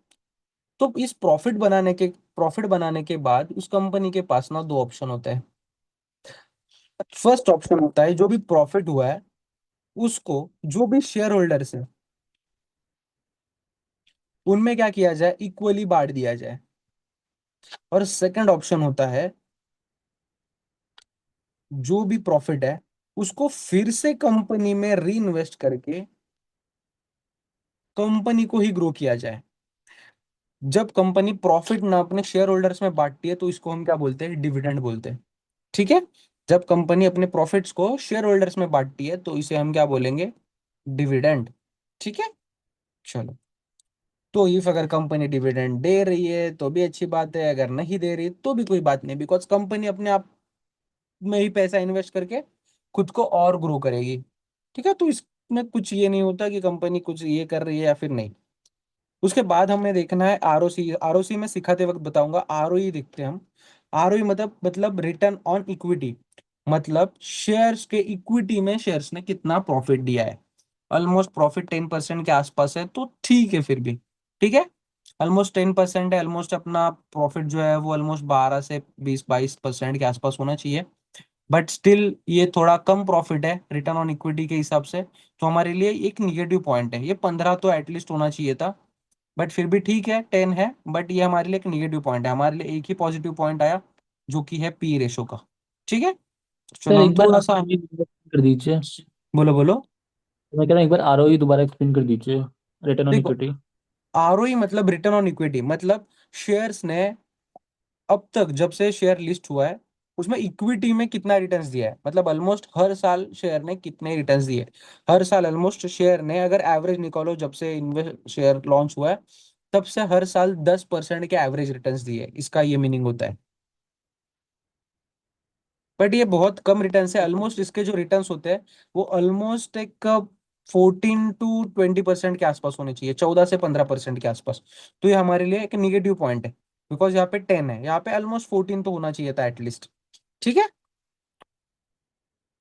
तो इस प्रॉफिट बनाने के बाद उस कंपनी के पास ना दो ऑप्शन होते हैं। फर्स्ट ऑप्शन होता है जो भी प्रॉफिट हुआ है उसको जो भी शेयर होल्डर्स है उनमें क्या किया जाए, इक्वली बांट दिया जाए। और सेकंड ऑप्शन होता है जो भी प्रॉफिट है उसको फिर से कंपनी में री इन्वेस्ट करके कंपनी को ही ग्रो किया जाए। जब कंपनी प्रॉफिट ना अपने शेयर होल्डर्स में बांटती है तो इसको हम क्या बोलते हैं, डिविडेंड बोलते हैं। ठीक है, जब कंपनी अपने प्रॉफिट्स को शेयर होल्डर्स में बांटती है तो इसे हम क्या बोलेंगे, डिविडेंड। ठीक है, चलो। तो इफ अगर कंपनी डिविडेंड दे रही है तो भी अच्छी बात है, अगर नहीं दे रही तो भी कोई बात नहीं, बिकॉज कंपनी अपने आप में ही पैसा इन्वेस्ट करके खुद को और ग्रो करेगी। ठीक है, तो इसमें कुछ ये नहीं होता कि कंपनी कुछ ये कर रही है या फिर नहीं। उसके बाद हमें देखना है आरओसी। आरओसी में सिखाते वक्त बताऊंगा, आरओई देखते हैं हम। आरओई मतलब रिटर्न ऑन इक्विटी, मतलब शेयर्स के इक्विटी में शेयर्स ने कितना प्रॉफिट दिया है। ऑलमोस्ट प्रॉफिट 10% के आसपास है तो ठीक है फिर भी। ठीक है, ऑलमोस्ट 10% है, ऑलमोस्ट अपना प्रॉफिट जो है वो ऑलमोस्ट 12 से 20-22% के आसपास होना चाहिए। बट स्टिल ये थोड़ा कम प्रॉफिट है रिटर्न ऑन इक्विटी के हिसाब से, तो हमारे लिए एक निगेटिव पॉइंट है। ये 15 तो एटलीस्ट होना चाहिए था, बट फिर भी ठीक है, 10 है, बट ये हमारे लिए एक निगेटिव पॉइंट है। हमारे लिए एक ही पॉजिटिव पॉइंट आया जो कि है पी रेशो का। ठीक है, चलो सर हम एक बार थोड़ा सा, ROE कर दीजिए। बोलो बोलो। मैं कह रहा हूँ एक बार ROE दोबारा एक्सप्लेन कर दीजिए, रिटर्न ऑन देखो इक्विटी। आरओई मतलब रिटर्न ऑन इक्विटी, मतलब शेयर्स ने अब तक जब से शेयर लिस्ट हुआ है उसमें इक्विटी में कितना रिटर्न्स दिया है, मतलब ऑलमोस्ट हर साल शेयर ने कितने रिटर्न्स दिए। हर साल ऑलमोस्ट शेयर ने, अगर एवरेज निकालो जब से इन्वेस्ट शेयर लॉन्च हुआ है तब से हर साल 10% के एवरेज रिटर्न्स दिए, इसका ये मीनिंग होता है। बट ये बहुत कम रिटर्न्स है, ऑलमोस्ट इसके जो रिटर्न्स होते हैं वो ऑलमोस्ट एक 14 to 20% के आसपास होने चाहिए, 14 से 15% के आसपास। तो ये हमारे लिए एक निगेटिव पॉइंट है, बिकॉज यहाँ पे 10 है, यहाँ पे ऑलमोस्ट 14 तो होना चाहिए था एटलीस्ट। ठीक है,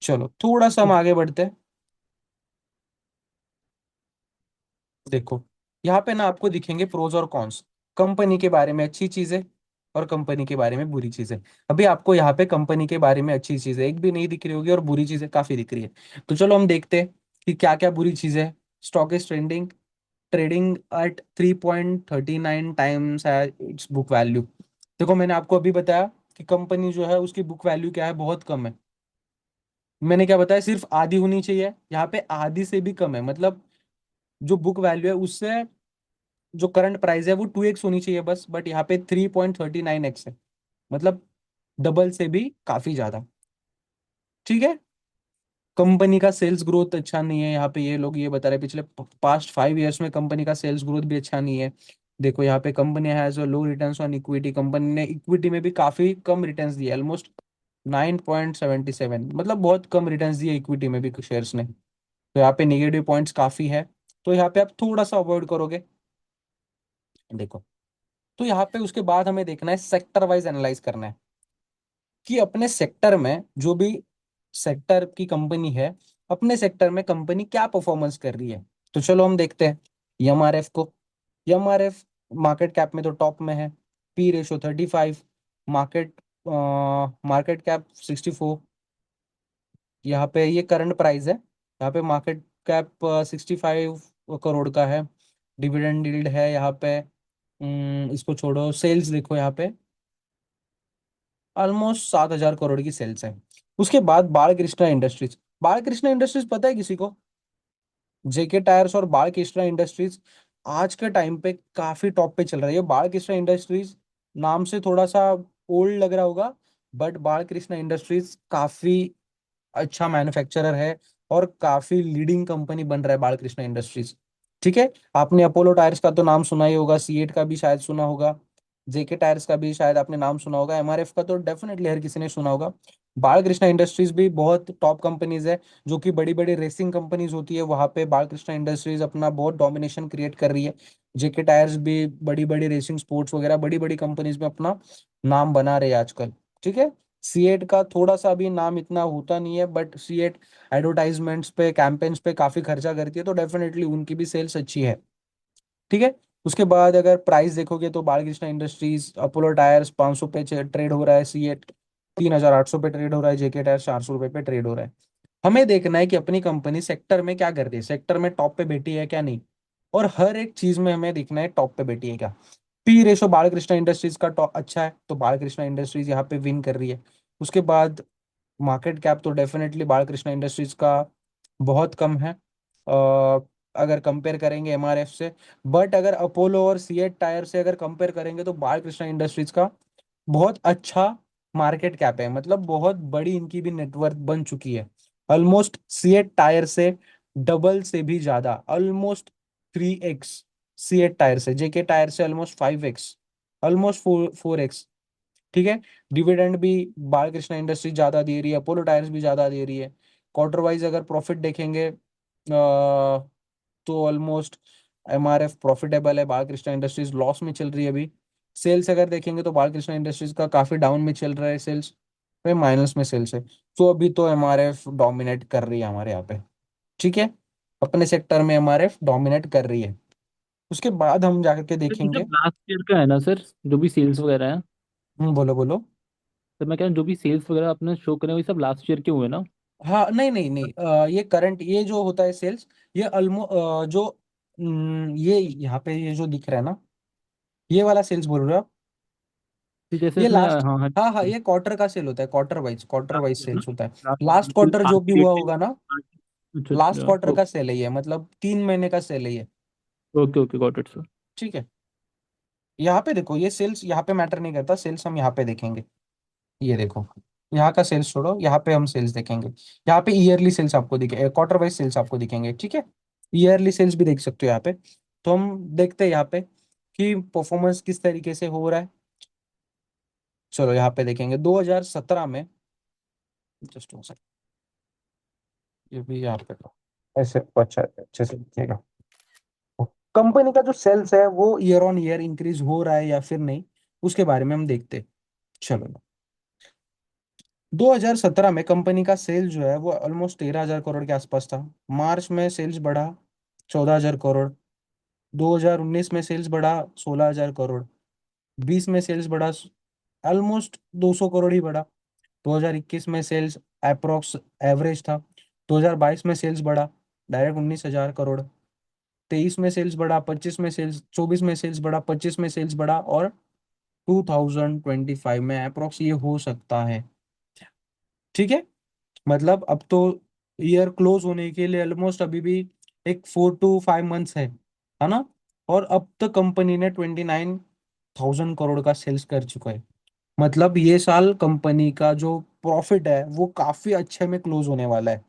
चलो थोड़ा सा हम आगे बढ़ते हैं। देखो यहाँ पे ना आपको दिखेंगे प्रोज और कॉन्स, कंपनी के बारे में अच्छी चीजें और कंपनी के बारे में बुरी चीजें। अभी आपको यहाँ पे कंपनी के बारे में अच्छी चीजें एक भी नहीं दिख रही होगी और बुरी चीजें काफी दिख रही है। तो चलो हम देखते हैं कि क्या क्या बुरी चीजें हैं। Stock is trending trading at 3.39 times it's book value. देखो मैंने आपको अभी बताया कि कंपनी जो है उसकी बुक वैल्यू क्या है, बहुत कम है। मैंने क्या बताया, सिर्फ आधी होनी चाहिए, यहाँ पे आधी से भी कम है, मतलब जो बुक वैल्यू है उससे जो करंट प्राइस है वो 2x होनी चाहिए बस, बट यहाँ पे 3.39x है, मतलब डबल से भी काफी ज्यादा। ठीक है, कंपनी का सेल्स ग्रोथ अच्छा नहीं है, यहाँ पे ये लोग ये बता रहे हैं पिछले पास्ट 5 ईयर्स में कंपनी का सेल्स ग्रोथ भी अच्छा नहीं है। देखो यहाँ पे company has low returns on equity, company ने इक्विटी में भी काफी कम रिटर्न्स दिए, ऑलमोस्ट 9.77, मतलब बहुत कम रिटर्न्स दिए इक्विटी में भी शेयर्स ने। तो यहाँ पे नेगेटिव पॉइंट्स काफी है, तो यहाँ पे आप थोड़ा सा अवॉइड करोगे। देखो, तो यहाँ पे उसके बाद हमें देखना है, सेक्टर वाइज एनालाइज करना है कि अपने सेक्टर में जो भी सेक्टर की कंपनी है, अपने सेक्टर में कंपनी क्या परफॉर्मेंस कर रही है। तो चलो हम देखते हैं एमआरएफ को। एमआरएफ मार्केट कैप में तो टॉप में है, P ratio 35, market market cap 64, यहाँ पे ये करंट प्राइस है, यहाँ पे मार्केट कैप 65 करोड़ का है। डिविडेंड यील्ड है यहाँ पे, इसको छोड़ो, सेल्स देखो यहाँ पे ऑलमोस्ट 7,000 करोड़ की सेल्स है। उसके बाद बालकृष्णा इंडस्ट्रीज, बालकृष्णा इंडस्ट्रीज पता है किसी को? जेके टायर्स और बालकृष्णा इंडस्ट्रीज आज के टाइम पे काफी टॉप पे चल रही है। बालकृष्णा इंडस्ट्रीज नाम से थोड़ा सा ओल्ड लग रहा होगा, बट बालकृष्णा इंडस्ट्रीज काफी अच्छा मैन्युफैक्चरर है और काफी लीडिंग कंपनी बन रहा है बालकृष्णा इंडस्ट्रीज। ठीक है, आपने अपोलो टायर्स का तो नाम सुना ही होगा, सीएट का भी शायद सुना होगा, जेके टायर्स का भी शायद आपने नाम सुना होगा, एमआरएफ का तो डेफिनेटली हर किसी ने सुना होगा। बालकृष्णा इंडस्ट्रीज भी बहुत टॉप कंपनीज है, जो कि बड़ी बड़ी रेसिंग कंपनीज होती है, वहां पे बालकृष्णा इंडस्ट्रीज अपना बहुत डोमिनेशन क्रिएट कर रही है। जेके टायर्स भी बड़ी बड़ी रेसिंग स्पोर्ट्स वगैरह बड़ी बड़ी कंपनीज में अपना नाम बना रहे हैं आजकल। ठीक है, सीएट का थोड़ा सा भी नाम इतना होता नहीं है, बट सीएट एडवर्टाइजमेंट्स पे कैंपेन्स पे काफी खर्चा करती है, तो डेफिनेटली उनकी भी सेल्स अच्छी है। ठीक है, उसके बाद अगर प्राइस देखोगे तो बालकृष्णा इंडस्ट्रीज, अपोलो टायर्स 500 पे ट्रेड हो रहा है, सीएट 3,800 पे ट्रेड हो रहा है, जेके टायर्स 400 रुपए पे ट्रेड हो रहा है। हमें देखना है कि अपनी कंपनी सेक्टर में क्या कर रही है, सेक्टर में टॉप पे बैठी है क्या नहीं, और हर एक चीज में हमें देखना है टॉप पे बैठी है क्या। पी रेशो बालकृष्णा इंडस्ट्रीज का टॉप अच्छा है, तो बालकृष्णा इंडस्ट्रीज यहाँ पे विन कर रही है। उसके बाद मार्केट कैप तो डेफिनेटली बालकृष्णा इंडस्ट्रीज का बहुत कम है, अगर कंपेयर करेंगे एमआरएफ से। बट अगर अपोलो और सीएट टायर से अगर कंपेयर करेंगे तो बालकृष्णा इंडस्ट्रीज का बहुत अच्छा मार्केट कैप है, मतलब बहुत बड़ी इनकी भी नेटवर्थ बन चुकी है। ऑलमोस्ट सीएट टायर से डबल से भी ज्यादा, ऑलमोस्ट 3x सीएट टायर से, जेके टायर से ऑलमोस्ट 5x, ऑलमोस्ट 4x। ठीक है, डिविडेंड भी बालकृष्णा इंडस्ट्रीज ज्यादा दे रही है, अपोलो टायर्स भी ज्यादा दे रही है। क्वार्टर वाइज अगर प्रॉफिट देखेंगे तो ऑलमोस्ट एमआरएफ प्रॉफिटेबल है, बालकृष्णा इंडस्ट्रीज लॉस में चल रही है अभी। सेल्स अगर देखेंगे तो बालकृष्णा इंडस्ट्रीज का काफी डाउन में चल रहा है, सेल्स में माइनस में सेल्स है। तो अभी तो एमआरएफ डोमिनेट कर रही है हमारे यहाँ पे। ठीक है, अपने सेक्टर में एमआरएफ डोमिनेट कर रही है। उसके बाद हम जाकर के सर ये देखेंगे। सब लास्ट ईयर का है ना सर, जो भी सेल्स वगैरह है? बोलो बोलो। सर मैं कह रहा हूँ जो भी सेल्स वगैरह आपने शो करे वो सब लास्ट ईयर के हुए ना? हाँ नहीं नहीं नहीं, ये करंट, ये जो होता है सेल्स, ये जो ये यहाँ पे ये जो दिख रहा है ना, ये वाला सेल्स बोल रहे हो आप? फिर जैसे ये इसमें लास्ट, हाँ हाँ हाँ हाँ, ये क्वार्टर का सेल होता है, क्वार्टर वाइज ना, सेल्स होता है। लास्ट लास्ट क्वार्टर जो भी हुआ आठ, होगा ना, अच्छा लास्ट अच्छा, क्वार्टर का सेल है ये, मतलब 3 महीने का सेल है ये। Okay okay got it sir. ठीक है, यहाँ पे देखो, ये सेल्स यहाँ पे मैटर नहीं करता, सेल्स हम यहाँ पे देखेंगे। ये देखो, यहाँ का सेल्स छोड़ो, यहाँ पे हम सेल्स देखेंगे। यहाँ पे ईयरली सेल्स आपको दिखे, क्वार्टर वाइज सेल्स आपको दिखेंगे। ठीक है, ईयरली सेल्स भी देख सकते हो यहाँ पे। तो हम देखते हैं यहाँ पे कि परफॉर्मेंस किस तरीके से हो रहा है। चलो यहाँ पे देखेंगे 2017 में, जस्ट ये भी यहाँ पे ऐसे अच्छा अच्छे से दिखेगा। कंपनी का जो सेल्स है वो ईयर ऑन ईयर इंक्रीज हो रहा है या फिर नहीं, उसके बारे में हम देखते हैं। चलो, 2017 में कंपनी का सेल जो है वो ऑलमोस्ट 13,000 करोड़ के आसपास था। मार्च में सेल्स बढ़ा 14,000 करोड़, 2019 में सेल्स बढ़ा 16,000 करोड़, 20 में सेल्स बढ़ा ऑलमोस्ट 200 करोड़ ही बढ़ा। 2021 में सेल्स अप्रोक्स एवरेज था। 2022 में सेल्स बढ़ा डायरेक्ट 19,000 करोड़। 23 में सेल्स बढ़ा, 25 में सेल्स, 24 में सेल्स बढ़ा, 25 में सेल्स बढ़ा, और 2025 में अप्रोक्स ये हो सकता है। ठीक है, मतलब अब तो ईयर क्लोज होने के लिए ऑलमोस्ट अभी भी एक 4 to 5 मंथ्स है ना। और अब तक कंपनी ने 29,000 करोड़ का सेल्स कर चुका है। मतलब ये साल कंपनी का जो प्रॉफिट है वो काफी अच्छे में क्लोज होने वाला है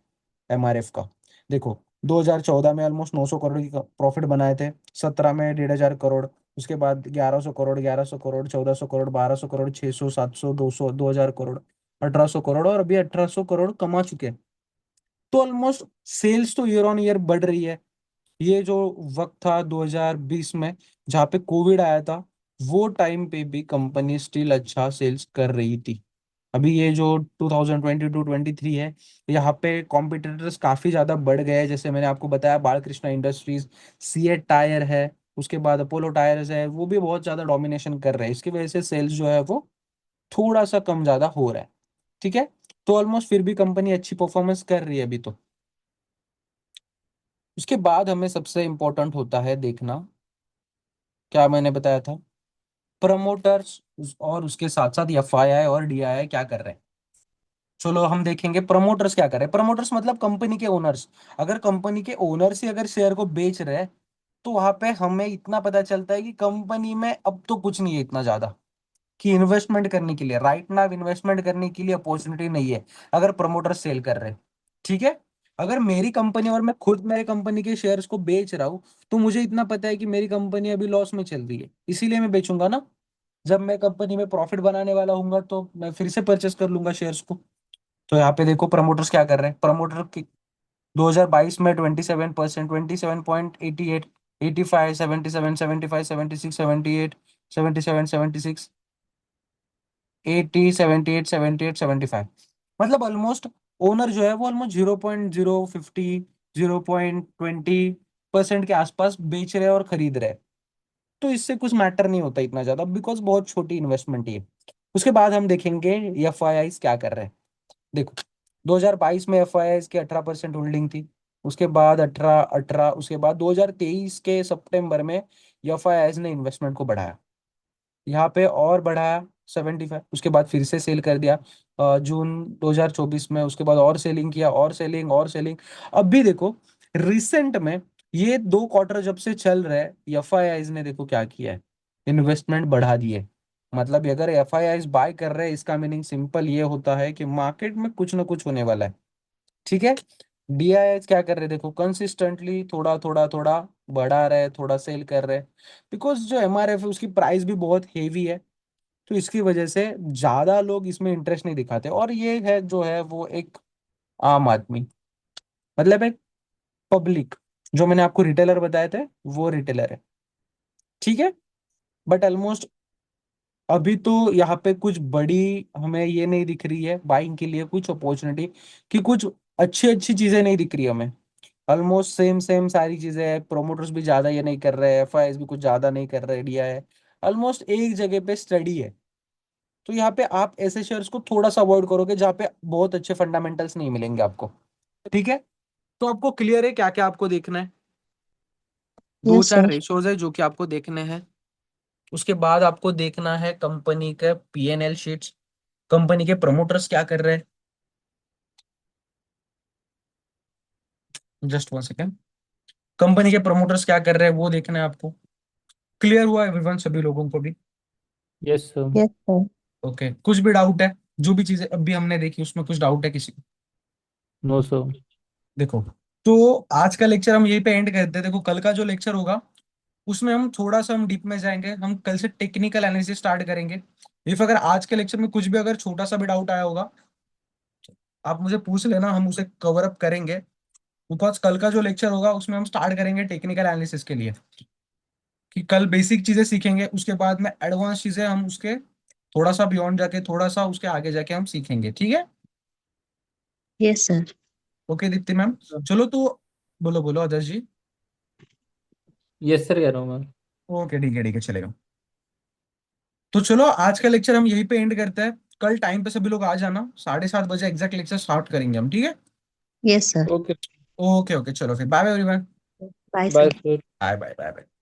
एमआरएफ का। देखो, 2014 में ऑलमोस्ट 900 करोड़ की प्रॉफिट बनाए थे, 17 में 1,500 करोड़, उसके बाद 1,100 करोड़, 1,100 करोड़, 1,400 करोड़, 1,200 करोड़, 600, 700, 200, 2,000 करोड़, 1,800 करोड़, और अभी 1,800 करोड़ कमा चुके हैं। तो ऑलमोस्ट सेल्स तो ईयर ऑन ईयर बढ़ रही है। ये जो वक्त था 2020 में, जहाँ पे कोविड आया था, वो टाइम पे भी कंपनी स्टिल अच्छा सेल्स कर रही थी। अभी ये जो 2022-23 है, यहाँ पे कॉम्पिटिटर्स काफी ज्यादा बढ़ गए हैं, जैसे मैंने आपको बताया बालकृष्णा इंडस्ट्रीज, सीएट टायर है, उसके बाद अपोलो टायर्स है, वो भी बहुत ज्यादा डोमिनेशन कर रहे हैं। इसकी वजह से सेल्स जो है वो थोड़ा सा कम ज्यादा हो रहा है। ठीक है, तो ऑलमोस्ट फिर भी कंपनी अच्छी परफॉर्मेंस कर रही है अभी तो। उसके बाद हमें सबसे इम्पोर्टेंट होता है देखना, क्या मैंने बताया था, प्रमोटर्स और उसके साथ साथ एफआईआई और डीआईआई क्या कर रहे हैं। चलो हम देखेंगे प्रमोटर्स क्या कर रहे हैं। प्रमोटर्स मतलब कंपनी के ओनर्स। अगर कंपनी के ओनर्स ही अगर शेयर को बेच रहे हैं तो वहां पे हमें इतना पता चलता है कि कंपनी में अब तो कुछ नहीं है इतना ज्यादा कि इन्वेस्टमेंट करने के लिए, राइट नाउ इन्वेस्टमेंट करने के लिए अपॉर्चुनिटी नहीं है अगर प्रमोटर सेल कर रहे हैं। ठीक है। अगर मेरी कंपनी और मैं खुद मेरे कंपनी के शेयर्स को बेच रहा हूँ तो मुझे इतना पता है कि मेरी कंपनी अभी लॉस में चल रही है, इसीलिए मैं बेचूंगा ना। जब मैं कंपनी में प्रॉफिट बनाने वाला हूँ तो मैं फिर से परचेस कर लूंगा शेयर्स को। तो यहाँ पे देखो प्रमोटर्स क्या कर रहे हैं। प्रमोटर की 2022 में 27%, 27.88, 85, 77, 75, 76, 78, 77, 76, 80, 78, 78, 75, मतलब ऑलमोस्ट ओनर जो है वो ऑलमोस्ट 0.050, 0.20% के आसपास बेच रहे हैं और खरीद रहे हैं। तो इससे कुछ मैटर नहीं होता इतना ज्यादा, बिकॉज बहुत छोटी इन्वेस्टमेंट ही है। उसके बाद हम देखेंगे एफआईआई क्या कर रहे हैं। देखो 2022 में एफआईआई की 18% होल्डिंग थी। उसके बाद 18 18, उसके बाद 2023 के सितंबर में एफआईआई ने इन्वेस्टमेंट को बढ़ाया, यहाँ पे और बढ़ाया 75, उसके बाद फिर से सेल कर दिया जून 2024 में। उसके बाद और सेलिंग किया, और सेलिंग, और सेलिंग। अब भी देखो रिसेंट में ये 2 क्वार्टर जब से चल रहा है एफआईआई ने देखो क्या किया है, इन्वेस्टमेंट बढ़ा दिए। मतलब अगर एफआईआई बाय कर रहे हैं इसका मीनिंग सिंपल ये होता है कि मार्केट में कुछ ना कुछ होने वाला है। ठीक है। डीआईएस क्या कर रहे हैं देखो, कंसिस्टेंटली थोड़ा थोड़ा थोड़ा बढ़ा रहे, थोड़ा सेल कर रहे, बिकॉज जो एमआरएफ है उसकी प्राइस भी बहुत हेवी है। तो इसकी वजह से ज्यादा लोग इसमें इंटरेस्ट नहीं दिखाते। और ये है जो है वो एक आम आदमी, मतलब एक पब्लिक, जो मैंने आपको रिटेलर बताए थे वो रिटेलर है। ठीक है। बट ऑलमोस्ट अभी तो यहाँ पे कुछ बड़ी हमें ये नहीं दिख रही है बाइंग के लिए कुछ अपॉर्चुनिटी, कि कुछ अच्छी अच्छी चीजें नहीं दिख रही हमें। ऑलमोस्ट सेम सेम सारी चीजें हैं। प्रोमोटर्स भी ज्यादा ये नहीं कर रहे हैं, एफआईएस भी कुछ ज्यादा नहीं कर रहे, डीआई है ऑलमोस्ट एक जगह पे स्टडी है। तो यहाँ पे आप ऐसे शेयर्स को थोड़ा सा अवॉइड करोगे जहाँ पे बहुत अच्छे फंडामेंटल्स नहीं मिलेंगे आपको। ठीक है। तो आपको क्लियर है क्या क्या आपको देखना है। दो यस चार सर। रेशोज है जो कि आपको देखने हैं। उसके बाद आपको देखना है कंपनी के पीएनएल शीट्स, कंपनी के प्रमोटर्स क्या कर रहे हैं। Just one second. कंपनी के प्रमोटर्स क्या कर रहे हैं वो देखना है आपको। क्लियर हुआ एवरीवन, सभी लोगों को भी? Yes sir. Yes sir. Okay, कुछ भी डाउट है? जो भी चीजें अभी हमने देखी उसमें कुछ डाउट है किसी को? No sir. देखो, तो आज का लेक्चर हम यहीं पे एंड करते हैं। देखो कल का जो लेक्चर होगा उसमें हम थोड़ा सा हम डीप में जाएंगे। हम कल से टेक्निकल एनालिसिस स्टार्ट करेंगे। इफ अगर आज के लेक्चर में कुछ भी अगर छोटा सा भी डाउट आया होगा आप मुझे पूछ लेना, हम उसे कवर अप करेंगे। बिकॉज कल का जो लेक्चर होगा उसमें हम स्टार्ट करेंगे टेक्निकल एनालिसिस के लिए, कि कल बेसिक चीजें सीखेंगे, उसके बाद में एडवांस चीजें हम उसके थोड़ा सा बियॉन्ड जाके, थोड़ा सा उसके आगे जाके हम सीखेंगे। ठीक है। Yes sir. Okay Deepti ma'am. चलो तो बोलो बोलो आदर्श जी। यस सर कह रहा हूँ मैं। ओके ठीक है चलेगा। तो चलो आज का लेक्चर हम यहीं पे एंड करते हैं। कल टाइम पे सभी लोग आ जाना, 7:30 बजे एग्जैक्ट लेक्चर स्टार्ट करेंगे हम। ठीक है। Yes sir. Okay. Okay okay चलो फिर bye bye everyone. Bye bye sir. Sir. Bye bye bye bye.